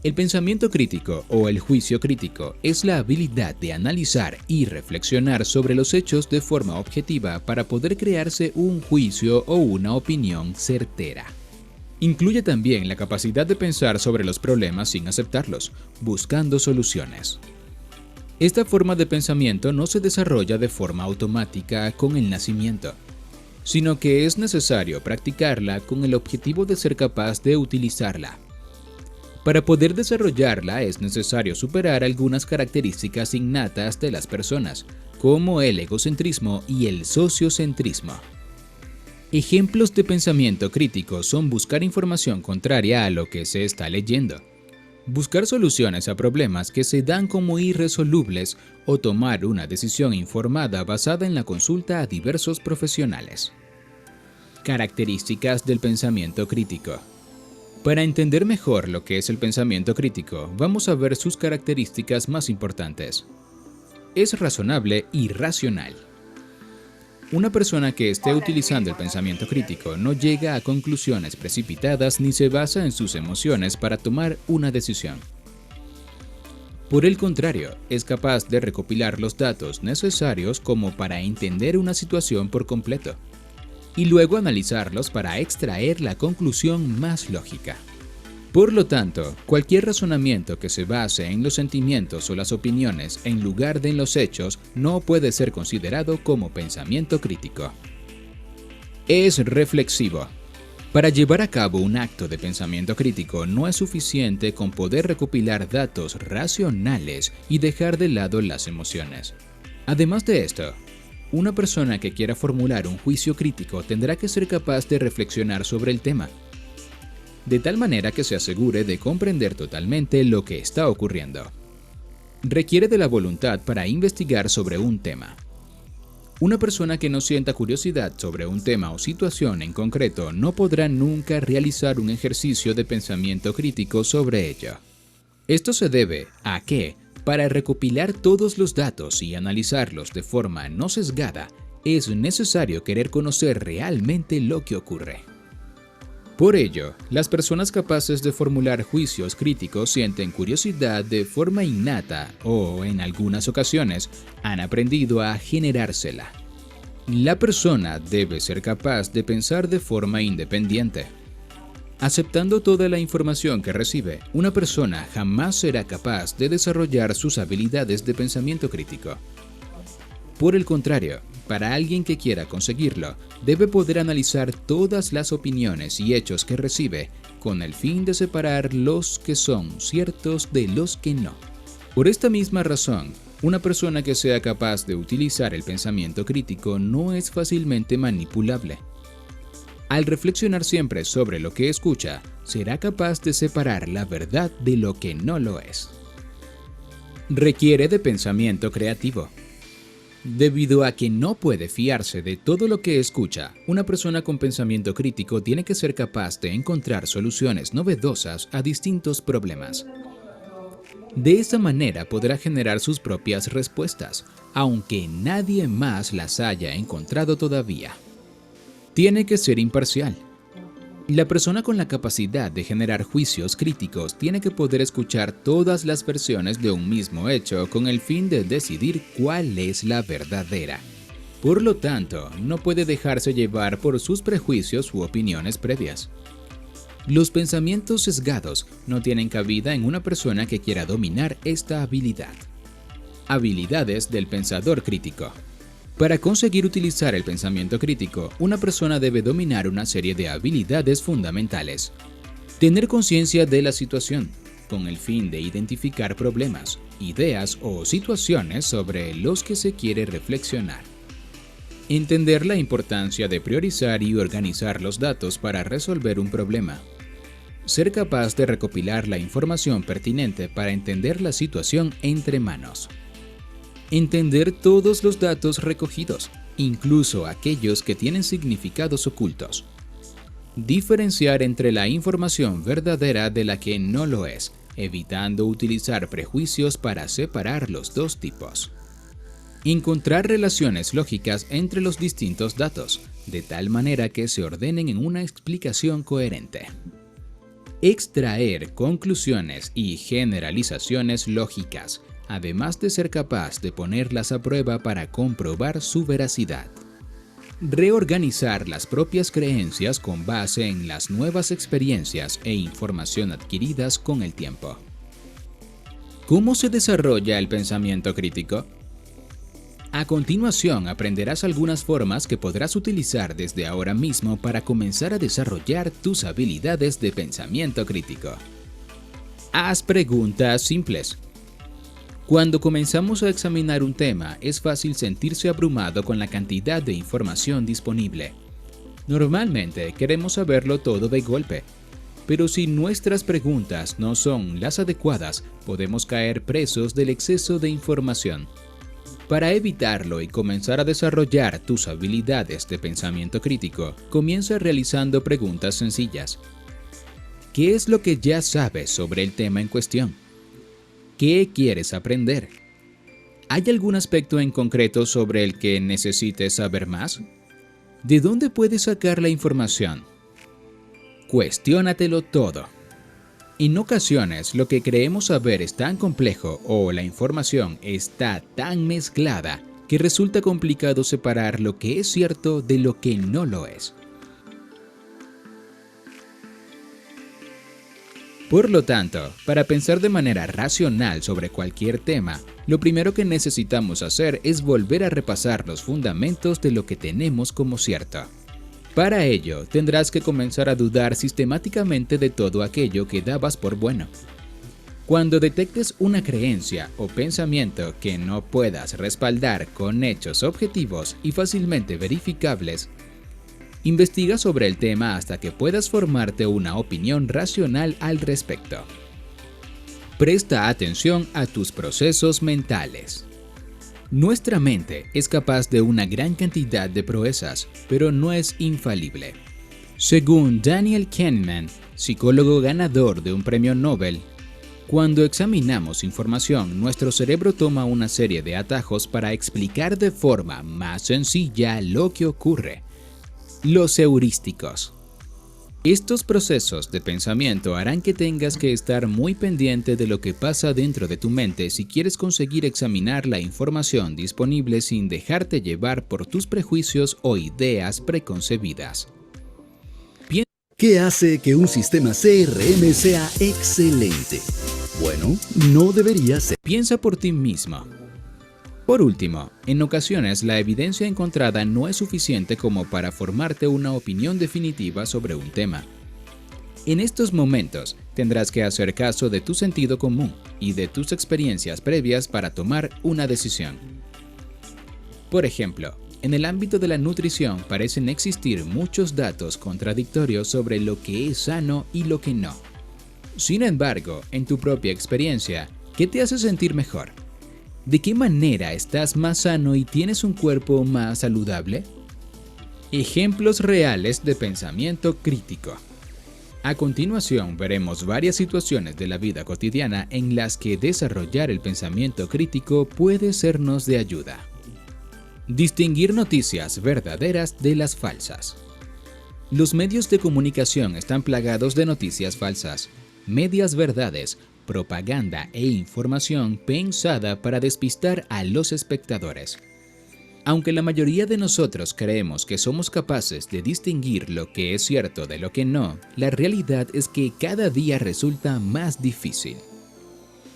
El pensamiento crítico o el juicio crítico es la habilidad de analizar y reflexionar sobre los hechos de forma objetiva para poder crearse un juicio o una opinión certera. Incluye también la capacidad de pensar sobre los problemas sin aceptarlos, buscando soluciones. Esta forma de pensamiento no se desarrolla de forma automática con el nacimiento, sino que es necesario practicarla con el objetivo de ser capaz de utilizarla. Para poder desarrollarla es necesario superar algunas características innatas de las personas, como el egocentrismo y el sociocentrismo. Ejemplos de pensamiento crítico son buscar información contraria a lo que se está leyendo, buscar soluciones a problemas que se dan como irresolubles o tomar una decisión informada basada en la consulta a diversos profesionales. Características del pensamiento crítico. Para entender mejor lo que es el pensamiento crítico, vamos a ver sus características más importantes. Es razonable y racional. Una persona que esté utilizando el pensamiento crítico no llega a conclusiones precipitadas ni se basa en sus emociones para tomar una decisión. Por el contrario, es capaz de recopilar los datos necesarios como para entender una situación por completo, y luego analizarlos para extraer la conclusión más lógica. Por lo tanto, cualquier razonamiento que se base en los sentimientos o las opiniones en lugar de en los hechos no puede ser considerado como pensamiento crítico. Es reflexivo. Para llevar a cabo un acto de pensamiento crítico no es suficiente con poder recopilar datos racionales y dejar de lado las emociones. Además de esto, una persona que quiera formular un juicio crítico tendrá que ser capaz de reflexionar sobre el tema, de tal manera que se asegure de comprender totalmente lo que está ocurriendo. Requiere de la voluntad para investigar sobre un tema. Una persona que no sienta curiosidad sobre un tema o situación en concreto no podrá nunca realizar un ejercicio de pensamiento crítico sobre ello. Esto se debe a que, para recopilar todos los datos y analizarlos de forma no sesgada, es necesario querer conocer realmente lo que ocurre. Por ello, las personas capaces de formular juicios críticos sienten curiosidad de forma innata o, en algunas ocasiones, han aprendido a generársela. La persona debe ser capaz de pensar de forma independiente. Aceptando toda la información que recibe, una persona jamás será capaz de desarrollar sus habilidades de pensamiento crítico. Por el contrario, para alguien que quiera conseguirlo, debe poder analizar todas las opiniones y hechos que recibe con el fin de separar los que son ciertos de los que no. Por esta misma razón, una persona que sea capaz de utilizar el pensamiento crítico no es fácilmente manipulable. Al reflexionar siempre sobre lo que escucha, será capaz de separar la verdad de lo que no lo es. Requiere de pensamiento creativo. Debido a que no puede fiarse de todo lo que escucha, una persona con pensamiento crítico tiene que ser capaz de encontrar soluciones novedosas a distintos problemas. De esa manera podrá generar sus propias respuestas, aunque nadie más las haya encontrado todavía. Tiene que ser imparcial. La persona con la capacidad de generar juicios críticos tiene que poder escuchar todas las versiones de un mismo hecho con el fin de decidir cuál es la verdadera. Por lo tanto, no puede dejarse llevar por sus prejuicios u opiniones previas. Los pensamientos sesgados no tienen cabida en una persona que quiera dominar esta habilidad. Habilidades del pensador crítico. Para conseguir utilizar el pensamiento crítico, una persona debe dominar una serie de habilidades fundamentales. Tener conciencia de la situación, con el fin de identificar problemas, ideas o situaciones sobre los que se quiere reflexionar. Entender la importancia de priorizar y organizar los datos para resolver un problema. Ser capaz de recopilar la información pertinente para entender la situación entre manos. Entender todos los datos recogidos, incluso aquellos que tienen significados ocultos. Diferenciar entre la información verdadera de la que no lo es, evitando utilizar prejuicios para separar los dos tipos. Encontrar relaciones lógicas entre los distintos datos, de tal manera que se ordenen en una explicación coherente. Extraer conclusiones y generalizaciones lógicas, además de ser capaz de ponerlas a prueba para comprobar su veracidad. Reorganizar las propias creencias con base en las nuevas experiencias e información adquiridas con el tiempo. ¿Cómo se desarrolla el pensamiento crítico? A continuación aprenderás algunas formas que podrás utilizar desde ahora mismo para comenzar a desarrollar tus habilidades de pensamiento crítico. Haz preguntas simples. Cuando comenzamos a examinar un tema, es fácil sentirse abrumado con la cantidad de información disponible. Normalmente queremos saberlo todo de golpe, pero si nuestras preguntas no son las adecuadas, podemos caer presos del exceso de información. Para evitarlo y comenzar a desarrollar tus habilidades de pensamiento crítico, comienza realizando preguntas sencillas. ¿Qué es lo que ya sabes sobre el tema en cuestión? ¿Qué quieres aprender? ¿Hay algún aspecto en concreto sobre el que necesites saber más? ¿De dónde puedes sacar la información? Cuestiónatelo todo. En ocasiones, lo que creemos saber es tan complejo o la información está tan mezclada que resulta complicado separar lo que es cierto de lo que no lo es. Por lo tanto, para pensar de manera racional sobre cualquier tema, lo primero que necesitamos hacer es volver a repasar los fundamentos de lo que tenemos como cierto. Para ello, tendrás que comenzar a dudar sistemáticamente de todo aquello que dabas por bueno. Cuando detectes una creencia o pensamiento que no puedas respaldar con hechos objetivos y fácilmente verificables, investiga sobre el tema hasta que puedas formarte una opinión racional al respecto. Presta atención a tus procesos mentales. Nuestra mente es capaz de una gran cantidad de proezas, pero no es infalible. Según Daniel Kahneman, psicólogo ganador de un premio Nobel, cuando examinamos información, nuestro cerebro toma una serie de atajos para explicar de forma más sencilla lo que ocurre. Los heurísticos. Estos procesos de pensamiento harán que tengas que estar muy pendiente de lo que pasa dentro de tu mente si quieres conseguir examinar la información disponible sin dejarte llevar por tus prejuicios o ideas preconcebidas. ¿Qué hace que un sistema CRM sea excelente? Bueno, no debería ser. Piensa por ti mismo. Por último, en ocasiones la evidencia encontrada no es suficiente como para formarte una opinión definitiva sobre un tema. En estos momentos, tendrás que hacer caso de tu sentido común y de tus experiencias previas para tomar una decisión. Por ejemplo, en el ámbito de la nutrición parecen existir muchos datos contradictorios sobre lo que es sano y lo que no. Sin embargo, en tu propia experiencia, ¿qué te hace sentir mejor? ¿De qué manera estás más sano y tienes un cuerpo más saludable? Ejemplos reales de pensamiento crítico. A continuación veremos varias situaciones de la vida cotidiana en las que desarrollar el pensamiento crítico puede sernos de ayuda. Distinguir noticias verdaderas de las falsas. Los medios de comunicación están plagados de noticias falsas, medias verdades, propaganda e información pensada para despistar a los espectadores. Aunque la mayoría de nosotros creemos que somos capaces de distinguir lo que es cierto de lo que no, la realidad es que cada día resulta más difícil.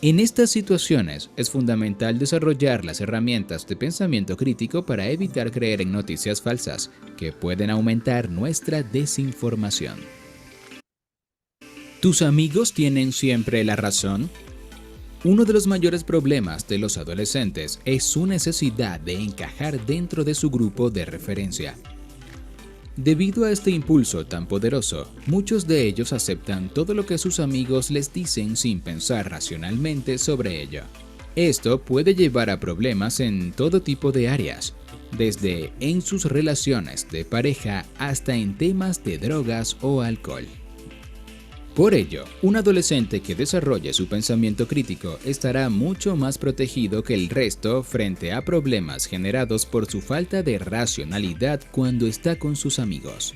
En estas situaciones es fundamental desarrollar las herramientas de pensamiento crítico para evitar creer en noticias falsas que pueden aumentar nuestra desinformación. ¿Tus amigos tienen siempre la razón? Uno de los mayores problemas de los adolescentes es su necesidad de encajar dentro de su grupo de referencia. Debido a este impulso tan poderoso, muchos de ellos aceptan todo lo que sus amigos les dicen sin pensar racionalmente sobre ello. Esto puede llevar a problemas en todo tipo de áreas, desde en sus relaciones de pareja hasta en temas de drogas o alcohol. Por ello, un adolescente que desarrolle su pensamiento crítico estará mucho más protegido que el resto frente a problemas generados por su falta de racionalidad cuando está con sus amigos.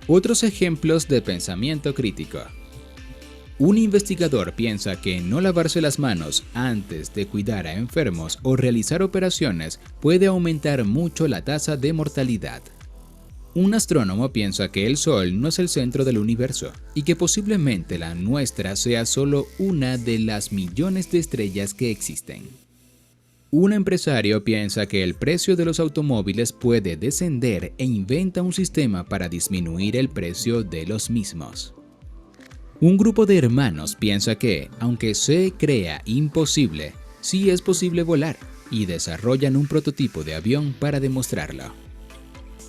Otros ejemplos de pensamiento crítico. Un investigador piensa que no lavarse las manos antes de cuidar a enfermos o realizar operaciones puede aumentar mucho la tasa de mortalidad. Un astrónomo piensa que el Sol no es el centro del universo y que posiblemente la nuestra sea solo una de las millones de estrellas que existen. Un empresario piensa que el precio de los automóviles puede descender e inventa un sistema para disminuir el precio de los mismos. Un grupo de hermanos piensa que, aunque se crea imposible, sí es posible volar y desarrollan un prototipo de avión para demostrarlo.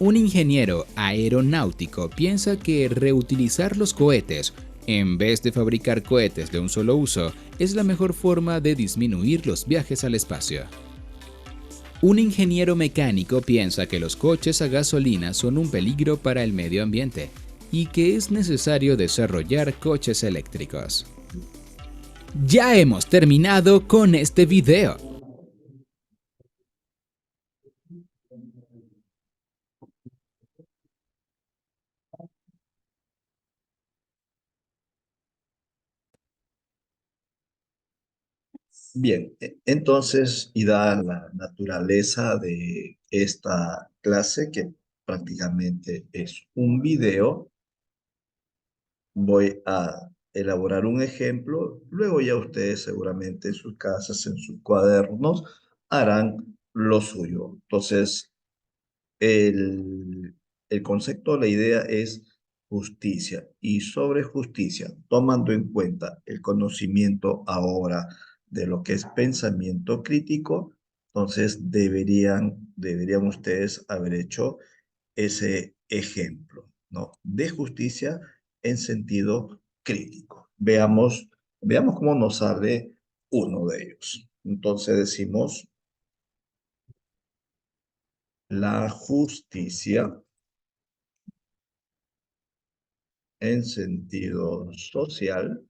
Un ingeniero aeronáutico piensa que reutilizar los cohetes, en vez de fabricar cohetes de un solo uso, es la mejor forma de disminuir los viajes al espacio. Un ingeniero mecánico piensa que los coches a gasolina son un peligro para el medio ambiente y que es necesario desarrollar coches eléctricos. Ya hemos terminado con este video. Bien, entonces, y dada la naturaleza de esta clase, que prácticamente es un video, voy a elaborar un ejemplo. Luego ya ustedes seguramente en sus casas, en sus cuadernos, harán lo suyo. Entonces, el concepto, la idea es justicia. Y sobre justicia, tomando en cuenta el conocimiento ahora de lo que es pensamiento crítico, entonces deberían ustedes haber hecho ese ejemplo, ¿no? De justicia en sentido crítico. Veamos cómo nos sale uno de ellos. Entonces decimos, la justicia en sentido social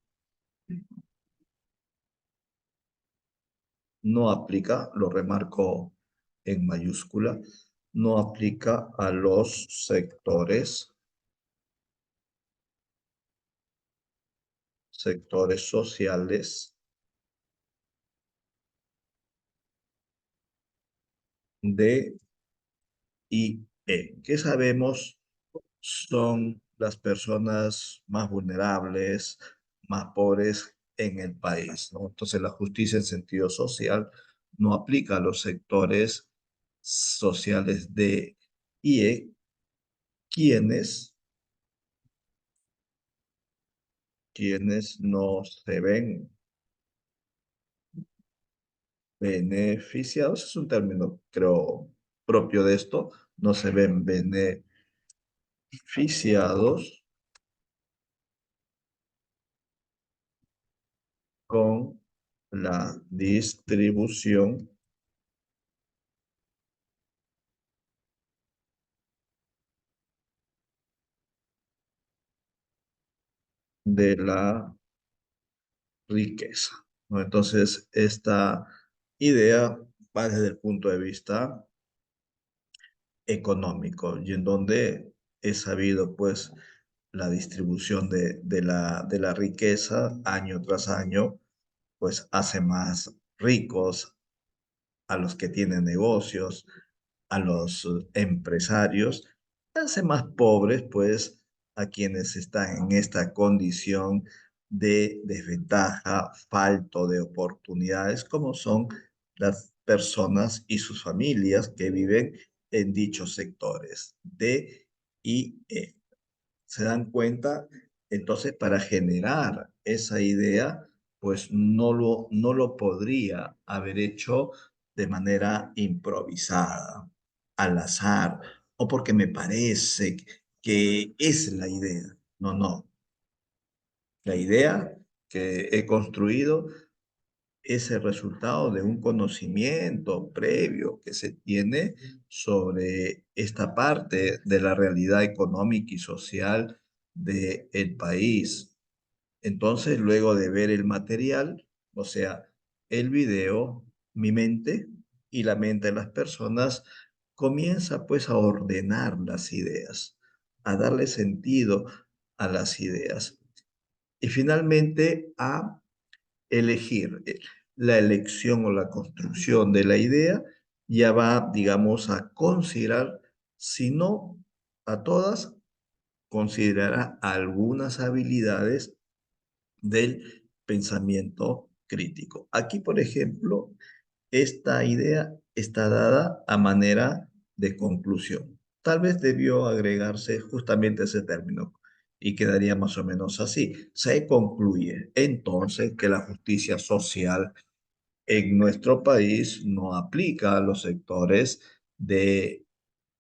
no aplica, lo remarco en mayúscula, no aplica a los sectores sociales D y E, que sabemos son las personas más vulnerables, más pobres en el país, ¿no? Entonces la justicia en sentido social no aplica a los sectores sociales D y E, quienes, quienes no se ven beneficiados, es un término, creo, propio de esto, no se ven beneficiados con la distribución de la riqueza, ¿no? Entonces, esta idea va desde el punto de vista económico y en donde es sabido, pues, la distribución de la riqueza año tras año, pues hace más ricos a los que tienen negocios, a los empresarios, hace más pobres, pues, a quienes están en esta condición de desventaja, falto de oportunidades, como son las personas y sus familias que viven en dichos sectores D y E. ¿Se dan cuenta? Entonces, para generar esa idea, pues no lo podría haber hecho de manera improvisada, al azar, o porque me parece que es la idea. No, no. La idea que he construido es el resultado de un conocimiento previo que se tiene sobre esta parte de la realidad económica y social del país. Entonces, luego de ver el material, o sea, el video, mi mente y la mente de las personas comienza pues a ordenar las ideas, a darle sentido a las ideas y finalmente a elegir. La elección o la construcción de la idea ya va, digamos, a considerar, si no a todas, considerará algunas habilidades del pensamiento crítico. Aquí, por ejemplo, esta idea está dada a manera de conclusión. Tal vez debió agregarse justamente ese término y quedaría más o menos así. Se concluye entonces que la justicia social en nuestro país no aplica a los sectores de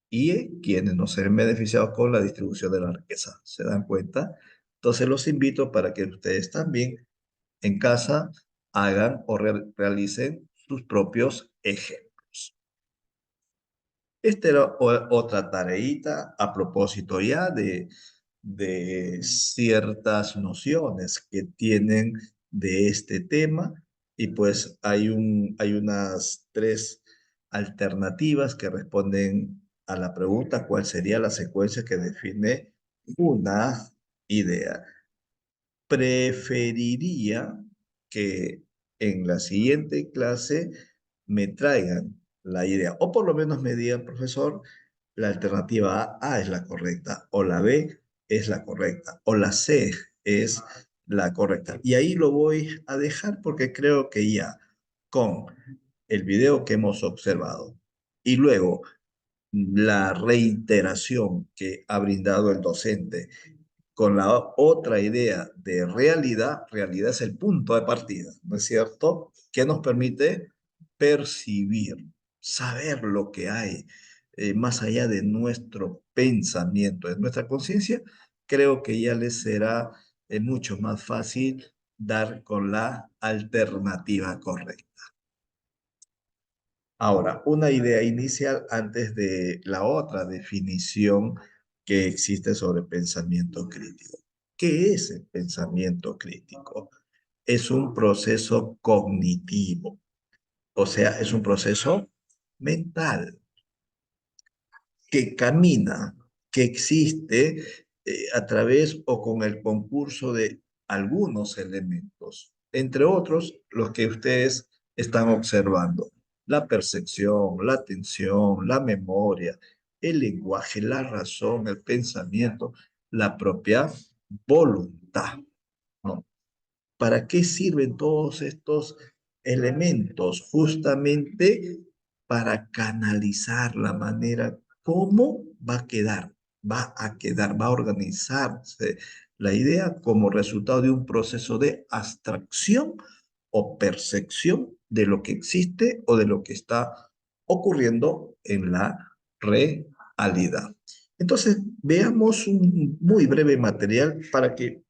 IE, quienes no se ven beneficiados con la distribución de la riqueza. ¿Se dan cuenta? Entonces los invito para que ustedes también en casa hagan o realicen sus propios ejemplos. Esta era otra tareita a propósito ya de ciertas nociones que tienen de este tema y pues hay unas tres alternativas que responden a la pregunta cuál sería la secuencia que define una idea. Preferiría que en la siguiente clase me traigan la idea, o por lo menos me digan, profesor, la alternativa A es la correcta, o la B es la correcta, o la C es la correcta. Y ahí lo voy a dejar porque creo que ya con el video que hemos observado y luego la reiteración que ha brindado el docente con la otra idea de realidad, realidad es el punto de partida, ¿no es cierto? Que nos permite percibir, saber lo que hay más allá de nuestro pensamiento, de nuestra conciencia, creo que ya les será mucho más fácil dar con la alternativa correcta. Ahora, una idea inicial antes de la otra definición que existe sobre pensamiento crítico. ¿Qué es el pensamiento crítico? Es un proceso cognitivo, o sea, es un proceso mental que camina, que existe a través o con el concurso de algunos elementos, entre otros los que ustedes están observando. La percepción, la atención, la memoria, el lenguaje, la razón, el pensamiento, la propia voluntad, ¿no? ¿Para qué sirven todos estos elementos? Justamente para canalizar la manera cómo va a organizarse la idea como resultado de un proceso de abstracción o percepción de lo que existe o de lo que está ocurriendo en la realidad. Entonces, veamos un muy breve material para que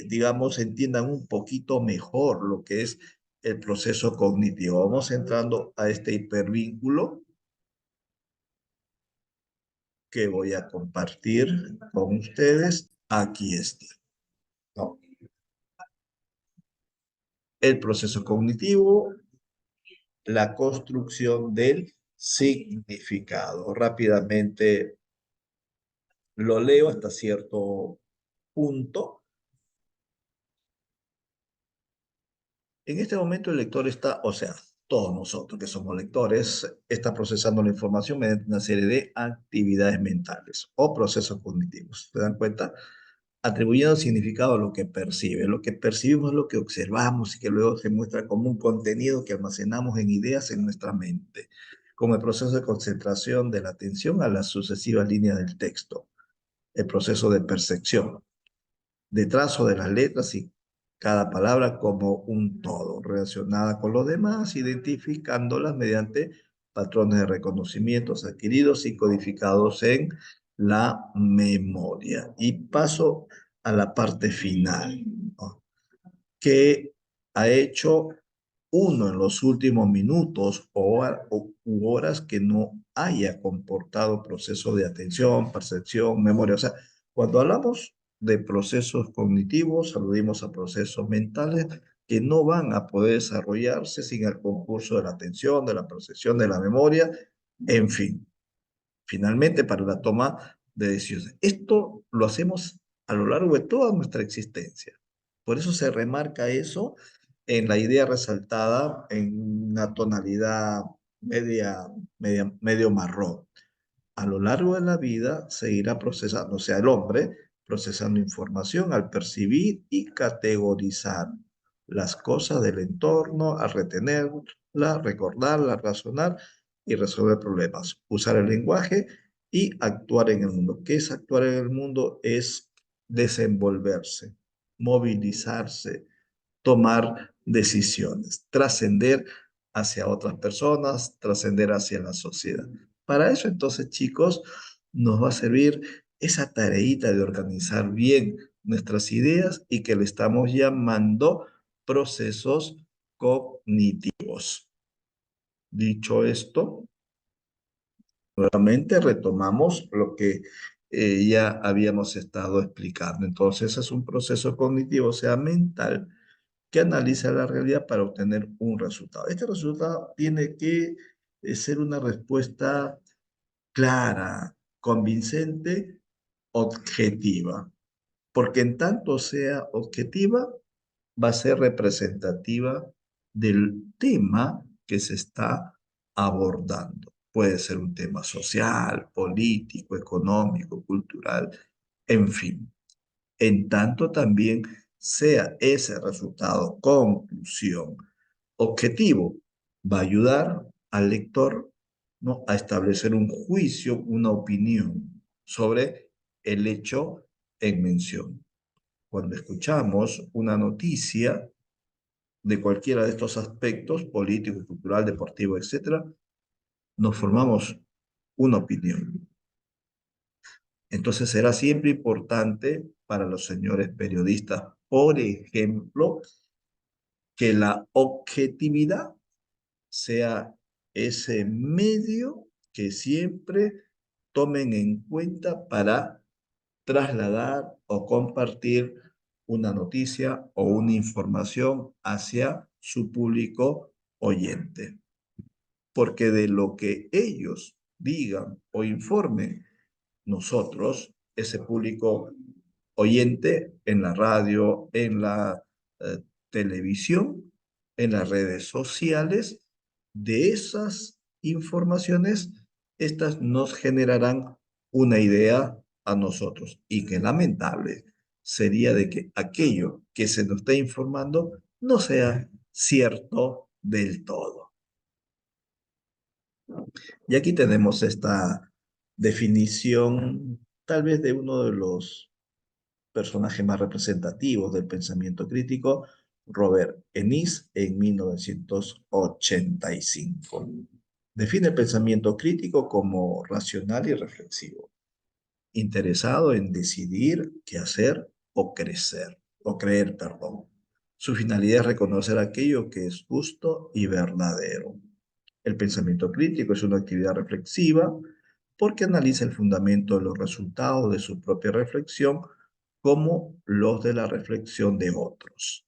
digamos, entiendan un poquito mejor lo que es el proceso cognitivo. Vamos entrando a este hipervínculo que voy a compartir con ustedes. Aquí está, ¿no? El proceso cognitivo, la construcción del significado. Rápidamente lo leo hasta cierto punto. En este momento el lector está, o sea, todos nosotros que somos lectores, está procesando la información mediante una serie de actividades mentales o procesos cognitivos. ¿Se dan cuenta? Atribuyendo significado a lo que percibe. Lo que percibimos es lo que observamos y que luego se muestra como un contenido que almacenamos en ideas en nuestra mente, como el proceso de concentración de la atención a las sucesivas líneas del texto, el proceso de percepción de trazo de las letras y cada palabra como un todo, relacionada con los demás, identificándolas mediante patrones de reconocimientos adquiridos y codificados en la memoria. Y paso a la parte final, ¿no? Que ha hecho uno en los últimos minutos u horas que no haya comportado procesos de atención, percepción, memoria. O sea, cuando hablamos de procesos cognitivos, aludimos a procesos mentales que no van a poder desarrollarse sin el concurso de la atención, de la percepción, de la memoria, en fin, finalmente para la toma de decisiones. Esto lo hacemos a lo largo de toda nuestra existencia. Por eso se remarca eso en la idea resaltada en una tonalidad medio marrón. A lo largo de la vida se irá procesando, o sea, el hombre procesando información al percibir y categorizar las cosas del entorno, al retenerla, recordarla, razonar y resolver problemas. Usar el lenguaje y actuar en el mundo. ¿Qué es actuar en el mundo? Es desenvolverse, movilizarse, tomar decisiones, trascender hacia otras personas, trascender hacia la sociedad. Para eso entonces, chicos, nos va a servir esa tareita de organizar bien nuestras ideas y que le estamos llamando procesos cognitivos. Dicho esto, nuevamente retomamos lo que ya habíamos estado explicando. Entonces, es un proceso cognitivo, o sea, mental, que analiza la realidad para obtener un resultado. Este resultado tiene que ser una respuesta clara, convincente, objetiva, porque en tanto sea objetiva, va a ser representativa del tema que se está abordando. Puede ser un tema social, político, económico, cultural, en fin. En tanto también sea ese resultado, conclusión, objetivo, va a ayudar al lector, ¿no?, a establecer un juicio, una opinión sobre el hecho en mención. Cuando escuchamos una noticia de cualquiera de estos aspectos, político, cultural, deportivo, etcétera, nos formamos una opinión. Entonces será siempre importante para los señores periodistas, por ejemplo, que la objetividad sea ese medio que siempre tomen en cuenta para trasladar o compartir una noticia o una información hacia su público oyente. Porque de lo que ellos digan o informen, nosotros, ese público oyente en la radio, en la televisión, en las redes sociales, de esas informaciones, estas nos generarán una idea a nosotros. Y qué lamentable sería de que aquello que se nos está informando no sea cierto del todo. Y aquí tenemos esta definición, tal vez de uno de los personajes más representativos del pensamiento crítico, Robert Ennis, en 1985. Define el pensamiento crítico como racional y reflexivo, interesado en decidir qué hacer o creer, perdón. Su finalidad es reconocer aquello que es justo y verdadero. El pensamiento crítico es una actividad reflexiva porque analiza el fundamento de los resultados de su propia reflexión como los de la reflexión de otros.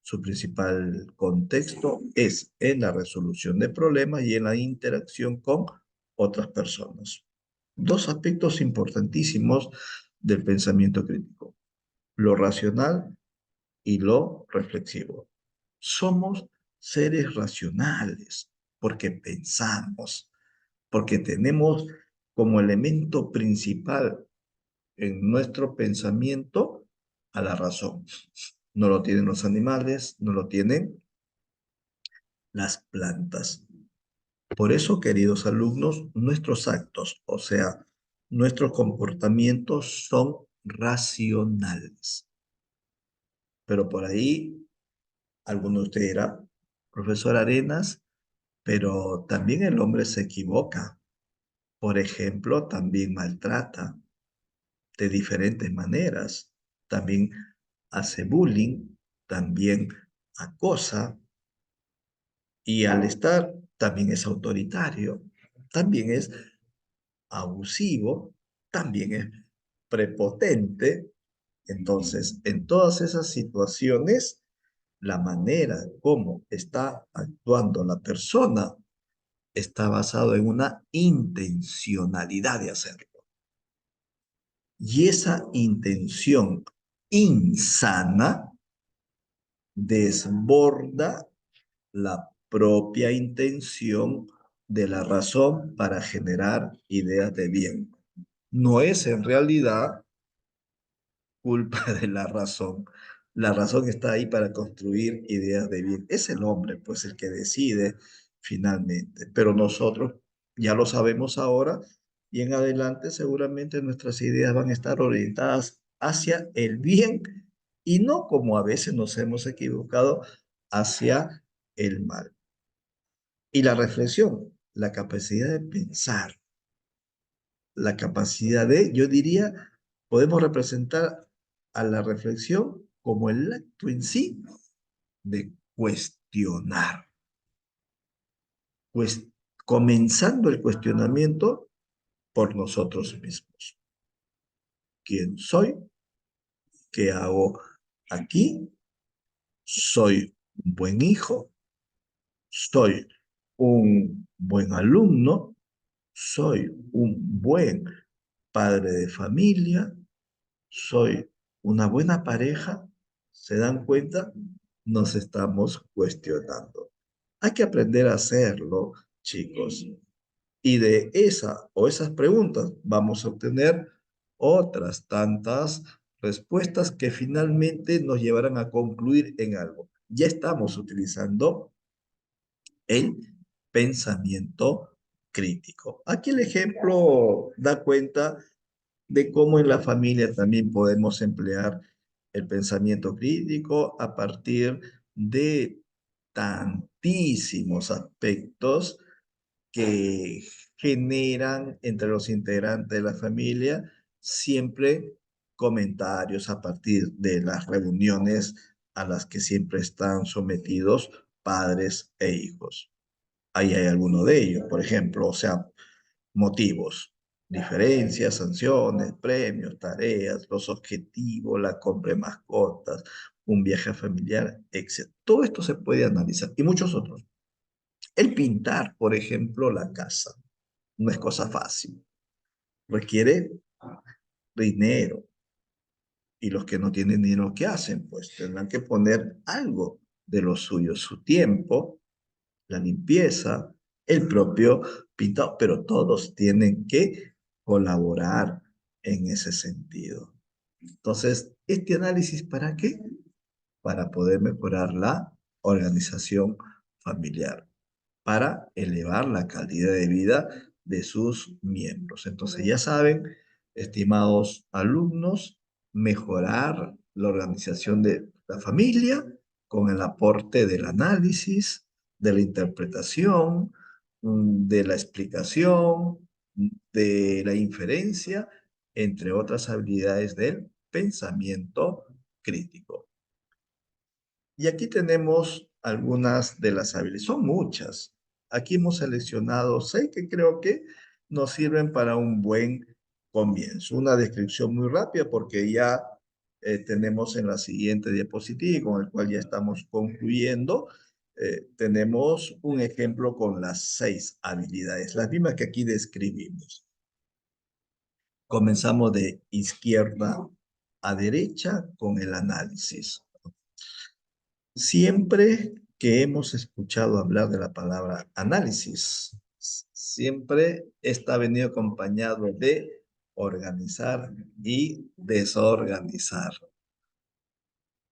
Su principal contexto es en la resolución de problemas y en la interacción con otras personas. Dos aspectos importantísimos del pensamiento crítico: lo racional y lo reflexivo. Somos seres racionales porque pensamos, porque tenemos como elemento principal en nuestro pensamiento a la razón. No lo tienen los animales, no lo tienen las plantas. Por eso, queridos alumnos, nuestros actos, o sea, nuestros comportamientos son racionales. Pero por ahí, alguno de ustedes dirá, profesor Arenas, pero también el hombre se equivoca. Por ejemplo, también maltrata de diferentes maneras. También hace bullying, también acosa. Y al estar, también es autoritario, también es abusivo, también es prepotente. Entonces, en todas esas situaciones, la manera como está actuando la persona está basado en una intencionalidad de hacerlo. Y esa intención insana desborda la propia intención de la razón para generar ideas de bien. No es en realidad culpa de la razón. La razón está ahí para construir ideas de bien. Es el hombre, pues, el que decide finalmente. Pero nosotros ya lo sabemos ahora y en adelante seguramente nuestras ideas van a estar orientadas hacia el bien y no como a veces nos hemos equivocado hacia el mal. Y la reflexión, la capacidad de pensar, la capacidad de, yo diría, podemos representar a la reflexión como el acto en sí de cuestionar, pues comenzando el cuestionamiento por nosotros mismos. ¿Quién soy? ¿Qué hago aquí? ¿Soy un buen hijo? ¿Soy un buen alumno? ¿Soy un buen padre de familia? ¿Soy una buena pareja? ¿Se dan cuenta? Nos estamos cuestionando. Hay que aprender a hacerlo, chicos. Y de esa o esas preguntas vamos a obtener otras tantas respuestas que finalmente nos llevarán a concluir en algo. Ya estamos utilizando el pensamiento crítico. Aquí el ejemplo da cuenta de cómo en la familia también podemos emplear el pensamiento crítico a partir de tantísimos aspectos que generan entre los integrantes de la familia siempre comentarios a partir de las reuniones a las que siempre están sometidos padres e hijos. Ahí hay alguno de ellos, por ejemplo, o sea, motivos, diferencias, sanciones, premios, tareas, los objetivos, la compra de mascotas, un viaje familiar, etc. Todo esto se puede analizar y muchos otros. El pintar, por ejemplo, la casa, no es cosa fácil. Requiere dinero. Y los que no tienen dinero, ¿qué hacen? Pues tendrán que poner algo de lo suyo, su tiempo, la limpieza, el propio pintado, pero todos tienen que colaborar en ese sentido. Entonces, ¿este análisis para qué? Para poder mejorar la organización familiar, para elevar la calidad de vida de sus miembros. Entonces, ya saben, estimados alumnos, mejorar la organización de la familia con el aporte del análisis, de la interpretación, de la explicación, de la inferencia, entre otras habilidades del pensamiento crítico. Y aquí tenemos algunas de las habilidades, son muchas. Aquí hemos seleccionado 6 que creo que nos sirven para un buen comienzo. Una descripción muy rápida porque ya tenemos en la siguiente diapositiva, con el cual ya estamos concluyendo, tenemos un ejemplo con las 6 habilidades, las mismas que aquí describimos. Comenzamos de izquierda a derecha con el análisis. Siempre que hemos escuchado hablar de la palabra análisis, siempre está venido acompañado de organizar y desorganizar.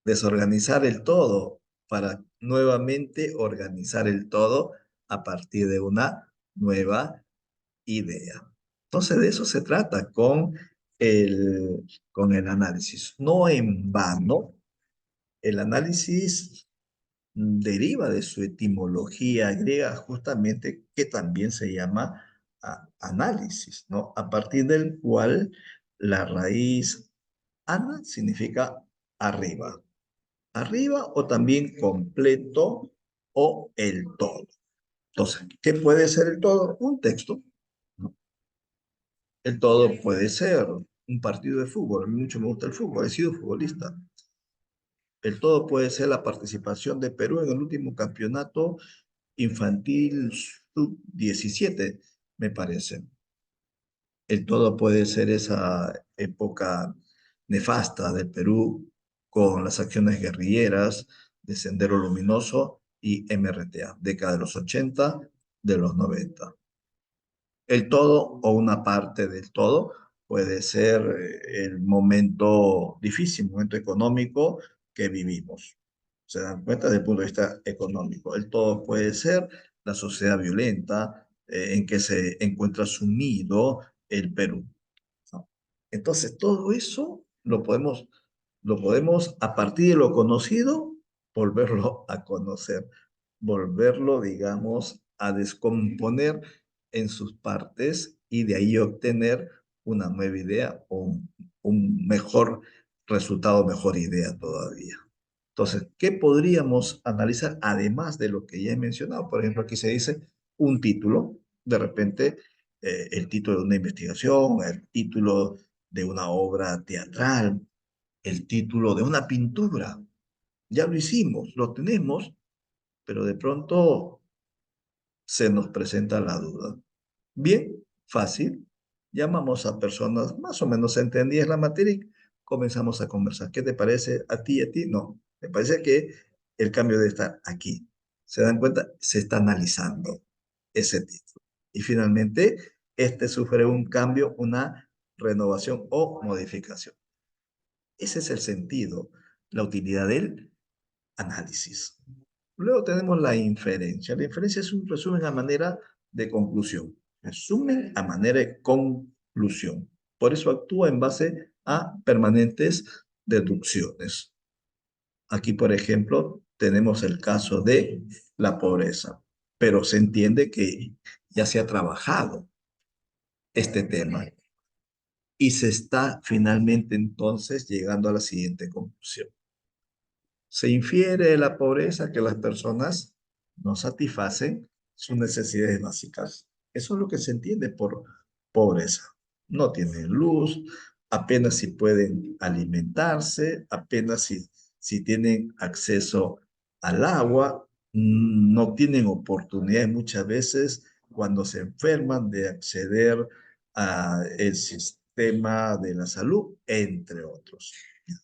Desorganizar el todo para nuevamente organizar el todo a partir de una nueva idea. Entonces de eso se trata con el análisis. No en vano, el análisis deriva de su etimología griega justamente que también se llama análisis, ¿no? A partir del cual la raíz ana significa arriba. Arriba o también completo o el todo. Entonces, ¿qué puede ser el todo? Un texto, ¿no? El todo puede ser un partido de fútbol. A mí mucho me gusta el fútbol, he sido futbolista. El todo puede ser la participación de Perú en el último campeonato infantil sub-17, me parece. El todo puede ser esa época nefasta del Perú con las acciones guerrilleras de Sendero Luminoso y MRTA, década de los 80, de los 90. El todo o una parte del todo puede ser el momento difícil, momento económico que vivimos. Se dan cuenta desde el punto de vista económico. El todo puede ser la sociedad violenta en que se encuentra sumido el Perú, ¿no? Entonces, todo eso lo podemos, a partir de lo conocido, volverlo a conocer, volverlo, digamos, a descomponer en sus partes y de ahí obtener una nueva idea o un mejor resultado, mejor idea todavía. Entonces, ¿qué podríamos analizar además de lo que ya he mencionado? Por ejemplo, aquí se dice un título, de repente el título de una investigación, el título de una obra teatral, el título de una pintura. Ya lo hicimos, lo tenemos, pero de pronto se nos presenta la duda. Bien, fácil. Llamamos a personas más o menos entendidas la materia y comenzamos a conversar. ¿Qué te parece a ti y a ti? No, me parece que el cambio debe estar aquí. ¿Se dan cuenta? Se está analizando ese título. Y finalmente, este sufre un cambio, una renovación o modificación. Ese es el sentido, la utilidad del análisis. Luego tenemos la inferencia. La inferencia es un resumen a manera de conclusión. Resumen a manera de conclusión. Por eso actúa en base a permanentes deducciones. Aquí, por ejemplo, tenemos el caso de la pobreza, pero se entiende que ya se ha trabajado este tema y se está finalmente entonces llegando a la siguiente conclusión. Se infiere de la pobreza que las personas no satisfacen sus necesidades básicas. Eso es lo que se entiende por pobreza. No tienen luz, apenas si pueden alimentarse, apenas si tienen acceso al agua, no tienen oportunidad muchas veces cuando se enferman de acceder al sistema de la salud, entre otros.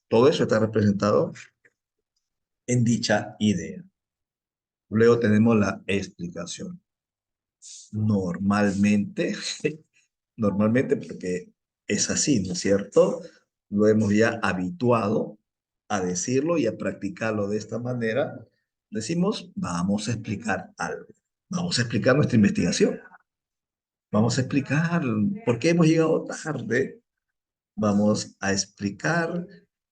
Todo eso está representado en dicha idea. Luego tenemos la explicación. Normalmente, normalmente porque es así, ¿no es cierto? Lo hemos ya habituado a decirlo y a practicarlo de esta manera. Decimos, vamos a explicar algo. Vamos a explicar nuestra investigación. Vamos a explicar por qué hemos llegado tarde. Vamos a explicar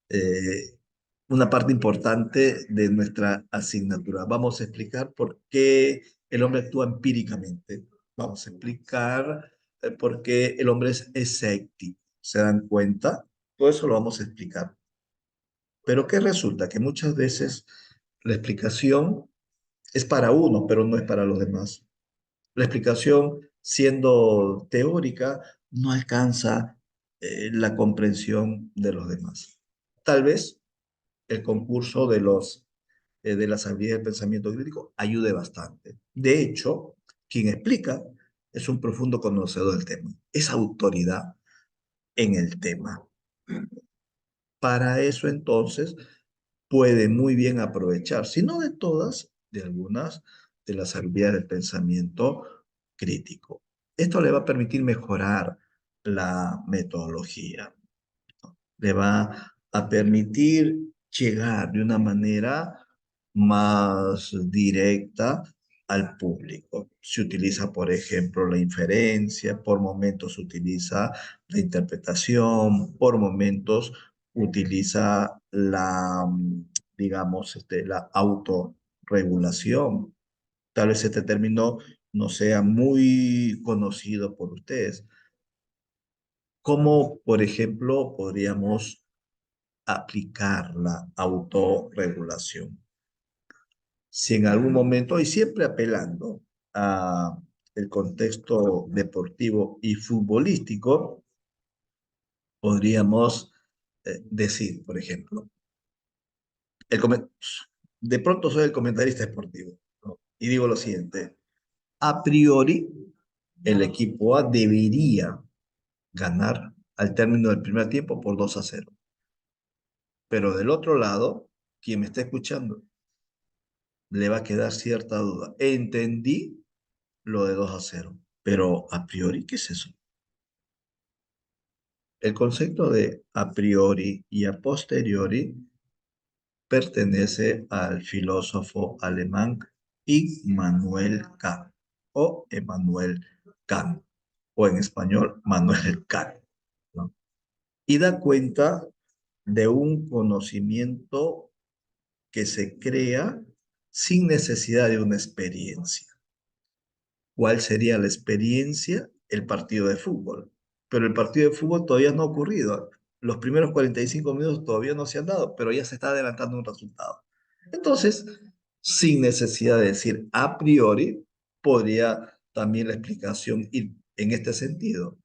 eh, una parte importante de nuestra asignatura. Vamos a explicar por qué el hombre actúa empíricamente. Vamos a explicar por qué el hombre es escéptico. ¿Se dan cuenta? Todo eso lo vamos a explicar. Pero ¿qué resulta? Que muchas veces la explicación es para uno, pero no es para los demás. La explicación, siendo teórica, no alcanza la comprensión de los demás. Tal vez el concurso de las habilidades de pensamiento crítico ayude bastante. De hecho, quien explica es un profundo conocedor del tema, es autoridad en el tema. Para eso entonces puede muy bien aprovechar, si no de todas, de algunas de las habilidades del pensamiento crítico. Esto le va a permitir mejorar la metodología, le va a permitir llegar de una manera más directa al público. Se utiliza, por ejemplo, la inferencia, por momentos se utiliza la interpretación, por momentos utiliza digamos, la autorregulación. Tal vez este término no sea muy conocido por ustedes. ¿Cómo, por ejemplo, podríamos aplicar la autorregulación? Si en algún momento, y siempre apelando a el contexto deportivo y futbolístico, podríamos decir, por ejemplo, el de pronto soy el comentarista deportivo, ¿no? Y digo lo siguiente, a priori, el equipo A debería ganar al término del primer tiempo por 2-0. Pero del otro lado, quien me está escuchando, le va a quedar cierta duda. Entendí lo de 2-0, pero a priori, ¿qué es eso? El concepto de a priori y a posteriori pertenece al filósofo alemán Immanuel Kant o Emmanuel Kant, o en español Manuel Kant, ¿no? Y da cuenta de un conocimiento que se crea sin necesidad de una experiencia. ¿Cuál sería la experiencia? El partido de fútbol. Pero el partido de fútbol todavía no ha ocurrido. Los primeros 45 minutos todavía no se han dado, pero ya se está adelantando un resultado. Entonces, sin necesidad de decir a priori, podría también la explicación ir en este sentido.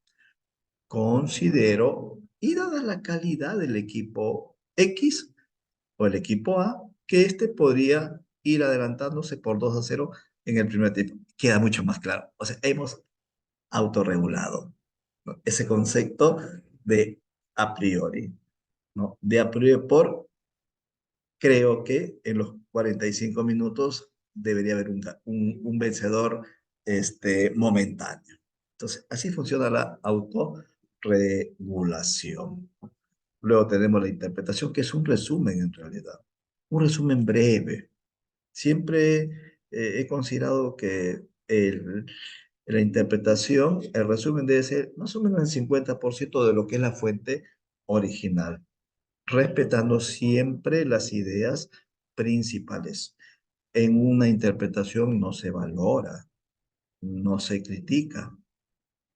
Considero, y dada la calidad del equipo X o el equipo A, que este podría ir adelantándose por 2-0 en el primer tiempo. Queda mucho más claro. O sea, hemos autorregulado, ¿no? Ese concepto de a priori, ¿no? De a priori por, creo que en los 45 minutos debería haber un vencedor momentáneo. Entonces, así funciona la autorregulación. Luego tenemos la interpretación, que es un resumen en realidad, un resumen breve. Siempre he considerado que la interpretación, el resumen debe ser más o menos el 50% de lo que es la fuente original, respetando siempre las ideas principales. En una interpretación no se valora, no se critica,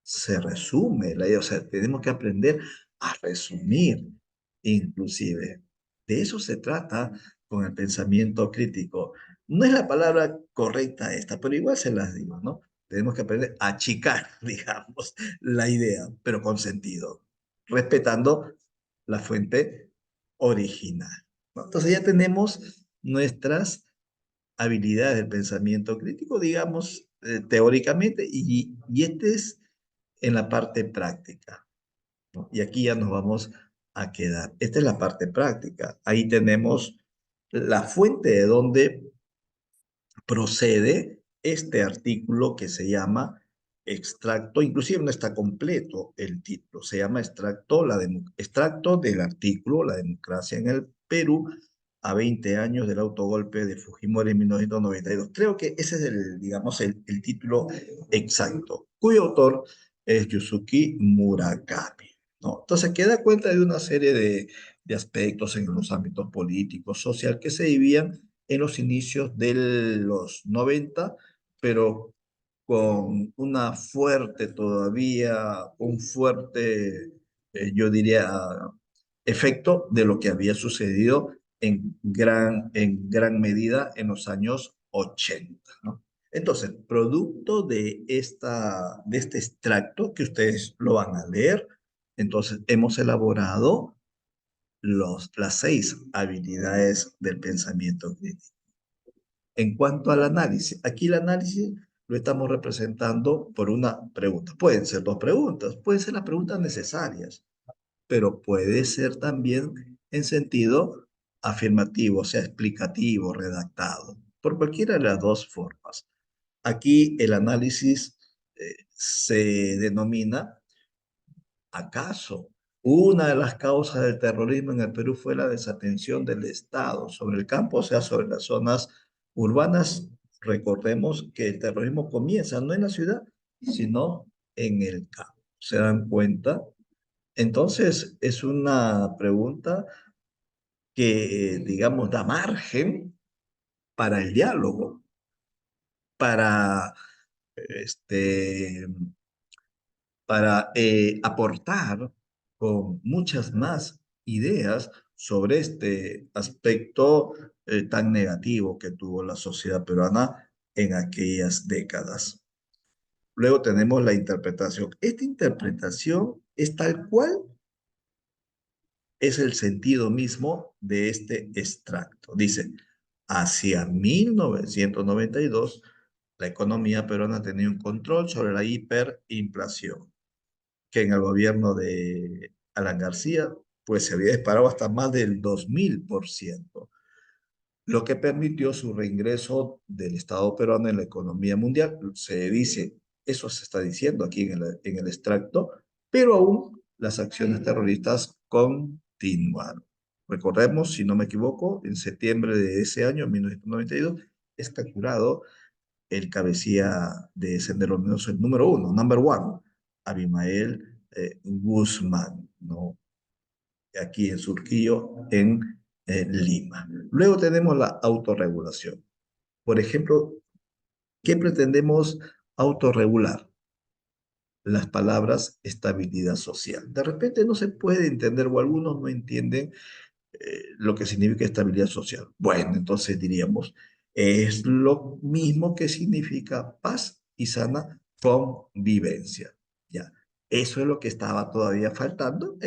se resume la idea. O sea, tenemos que aprender a resumir, inclusive. De eso se trata con el pensamiento crítico. No es la palabra correcta esta, pero igual se las digo, ¿no? Tenemos que aprender a achicar, digamos, la idea, pero con sentido, respetando la fuente original, ¿no? Entonces ya tenemos nuestras habilidades del pensamiento crítico, digamos, teóricamente, y este es en la parte práctica, ¿no? Y aquí ya nos vamos a quedar. Esta es la parte práctica. Ahí tenemos la fuente de donde procede este artículo que se llama extracto, inclusive no está completo el título, se llama extracto del artículo La democracia en el Perú a 20 años del autogolpe de Fujimori en 1992. Creo que ese es digamos, el título exacto, cuyo autor es Yusuke Murakami, ¿no? Entonces, que da cuenta de una serie de aspectos en los ámbitos políticos, social, que se vivían en los inicios de los 90, pero con una fuerte todavía, un fuerte, yo diría, efecto de lo que había sucedido en gran medida en los años 80, ¿no? Entonces, producto de este extracto que ustedes lo van a leer, entonces hemos elaborado las 6 habilidades del pensamiento crítico. En cuanto al análisis, aquí el análisis lo estamos representando por una pregunta. Pueden ser 2 preguntas, pueden ser las preguntas necesarias, pero puede ser también en sentido afirmativo, o sea, explicativo, redactado, por cualquiera de las 2 formas. Aquí el análisis se denomina, ¿acaso una de las causas del terrorismo en el Perú fue la desatención del Estado sobre el campo, o sea, sobre las zonas urbanas? Recordemos que el terrorismo comienza no en la ciudad, sino en el campo. ¿Se dan cuenta? Entonces, es una pregunta que, digamos, da margen para el diálogo, para, este, para aportar con muchas más ideas sobre este aspecto tan negativo que tuvo la sociedad peruana en aquellas décadas. Luego tenemos la interpretación. Esta interpretación es tal cual es el sentido mismo de este extracto. Dice, hacia 1992, la economía peruana tenía un control sobre la hiperinflación, que en el gobierno de Alan García, pues se había disparado hasta más del 2000%, lo que permitió su reingreso del Estado peruano en la economía mundial. Se dice, eso se está diciendo aquí en el extracto, pero aún las acciones terroristas continuaron. Recordemos, si no me equivoco, en septiembre de ese año, 1992, es capturado el cabecilla de Sendero Luminoso, el número uno, number one, Abimael Guzmán, ¿no? Aquí en Surquillo, en Lima. Luego tenemos la autorregulación. Por ejemplo, ¿qué pretendemos autorregular? Las palabras estabilidad social. De repente no se puede entender o algunos no entienden lo que significa estabilidad social. Bueno, entonces diríamos, es lo mismo que significa paz y sana convivencia. Ya, eso es lo que estaba todavía faltando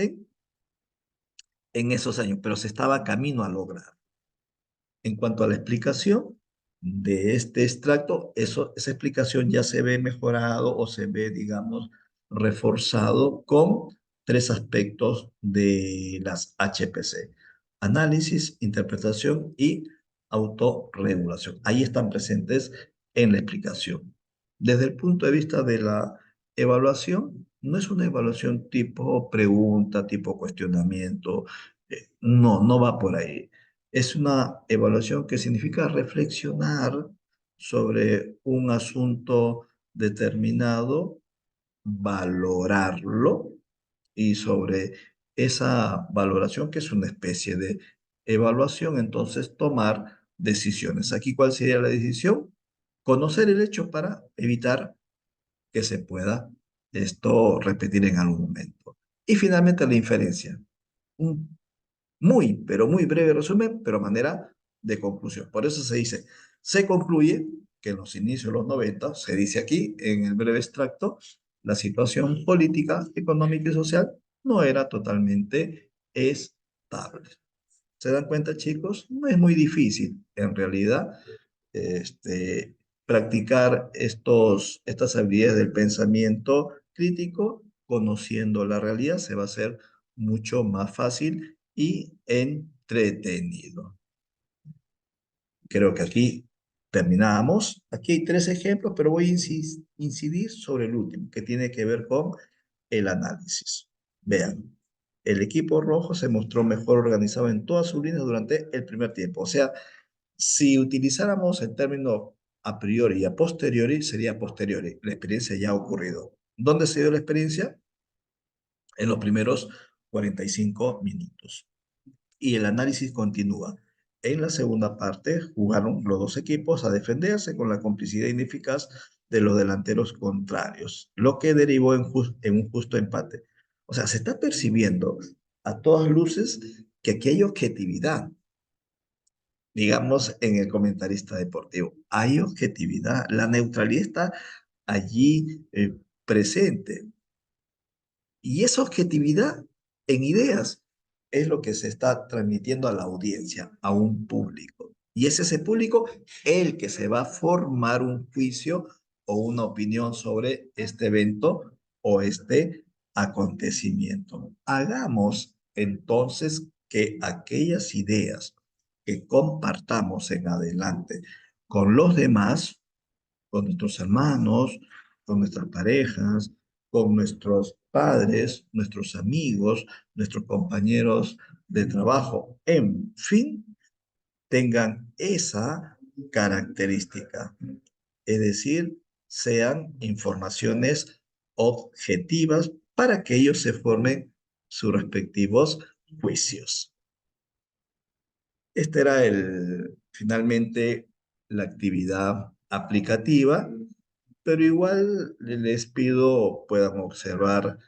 en esos años, pero se estaba camino a lograr. En cuanto a la explicación de este extracto, esa explicación ya se ve mejorado o se ve, digamos, reforzado con tres aspectos de las HPC: análisis, interpretación y autorregulación. Ahí están presentes en la explicación. Desde el punto de vista de la evaluación, no es una evaluación tipo pregunta, tipo cuestionamiento, no, no va por ahí. Es una evaluación que significa reflexionar sobre un asunto determinado, valorarlo y sobre esa valoración, que es una especie de evaluación, entonces tomar decisiones. Aquí, ¿cuál sería la decisión? Conocer el hecho para evitar que se pueda esto repetir en algún momento. Y finalmente la inferencia. Un muy, pero muy breve resumen, pero manera de conclusión. Por eso se dice, se concluye que en los inicios de los 90, se dice aquí en el breve extracto, la situación política, económica y social no era totalmente estable. ¿Se dan cuenta, chicos? No es muy difícil, en realidad, este, practicar estas habilidades del pensamiento crítico, conociendo la realidad, se va a hacer mucho más fácil y entretenido. Creo que aquí terminamos. Aquí hay tres ejemplos, pero voy a incidir sobre el último, que tiene que ver con el análisis. Vean, el equipo rojo se mostró mejor organizado en todas sus líneas durante el primer tiempo. O sea, si utilizáramos el término a priori y a posteriori, sería a posteriori. La experiencia ya ha ocurrido. ¿Dónde se dio la experiencia? En los primeros 45 minutos. Y el análisis continúa. En la segunda parte jugaron los dos equipos a defenderse con la complicidad ineficaz de los delanteros contrarios, lo que derivó en un justo empate. O sea, se está percibiendo a todas luces que aquí hay objetividad, digamos, en el comentarista deportivo. Hay objetividad, la neutralidad está allí presente. Y esa objetividad en ideas es lo que se está transmitiendo a la audiencia, a un público. Y es ese público el que se va a formar un juicio o una opinión sobre este evento o este acontecimiento. Hagamos entonces que aquellas ideas que compartamos en adelante con los demás, con nuestros hermanos, con nuestras parejas, con nuestros padres, nuestros amigos, nuestros compañeros de trabajo, en fin, tengan esa característica. Es decir, sean informaciones objetivas para que ellos se formen sus respectivos juicios. Esta era finalmente la actividad aplicativa, pero igual les pido puedan observar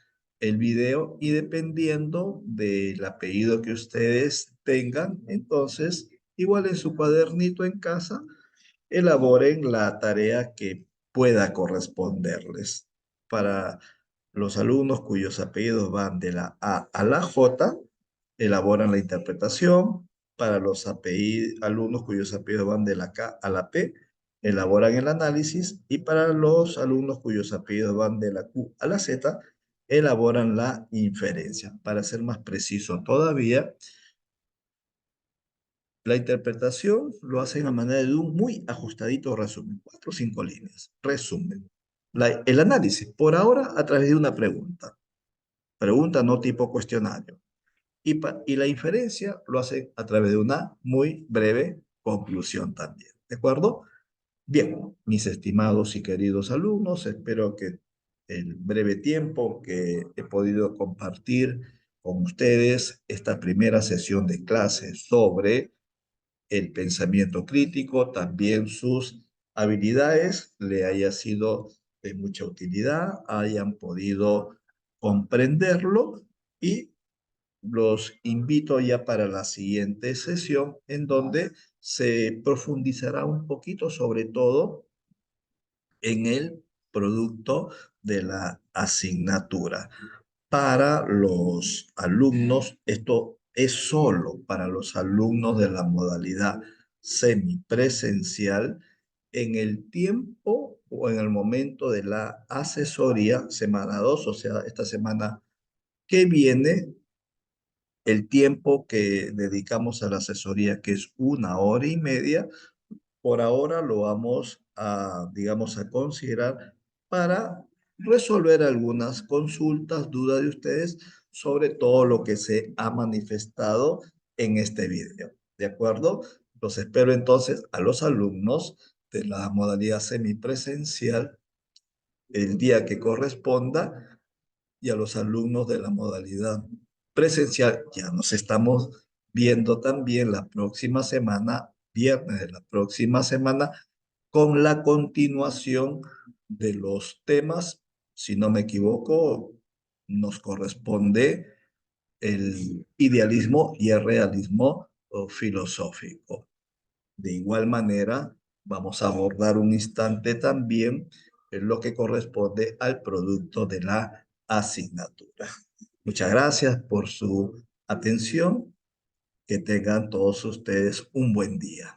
el video y dependiendo del apellido que ustedes tengan, entonces, igual en su cuadernito en casa, elaboren la tarea que pueda corresponderles. Para los alumnos cuyos apellidos van de la A a la J, elaboran la interpretación. Para los alumnos cuyos apellidos van de la K a la P, elaboran el análisis. Y para los alumnos cuyos apellidos van de la Q a la Z, elaboran la inferencia. Para ser más preciso todavía, la interpretación lo hacen a manera de un muy ajustadito resumen, 4 o 5 líneas. Resumen. El análisis, por ahora, a través de una pregunta. Pregunta no tipo cuestionario. Y la inferencia lo hacen a través de una muy breve conclusión también. ¿De acuerdo? Bien, mis estimados y queridos alumnos, espero que el breve tiempo que he podido compartir con ustedes esta primera sesión de clase sobre el pensamiento crítico, también sus habilidades, le haya sido de mucha utilidad, hayan podido comprenderlo y los invito ya para la siguiente sesión en donde se profundizará un poquito sobre todo en el producto de la asignatura. Para los alumnos, esto es solo para los alumnos de la modalidad semipresencial en el tiempo o en el momento de la asesoría, semana 2, o sea, esta semana que viene, el tiempo que dedicamos a la asesoría, que es 1 hora y media, por ahora lo vamos a, digamos, a considerar para resolver algunas consultas, dudas de ustedes sobre todo lo que se ha manifestado en este video. ¿De acuerdo? Los espero entonces a los alumnos de la modalidad semipresencial el día que corresponda y a los alumnos de la modalidad presencial. Ya nos estamos viendo también la próxima semana, viernes de la próxima semana, con la continuación de los temas. Si no me equivoco, nos corresponde el idealismo y el realismo filosófico. De igual manera, vamos a abordar un instante también en lo que corresponde al producto de la asignatura. Muchas gracias por su atención. Que tengan todos ustedes un buen día.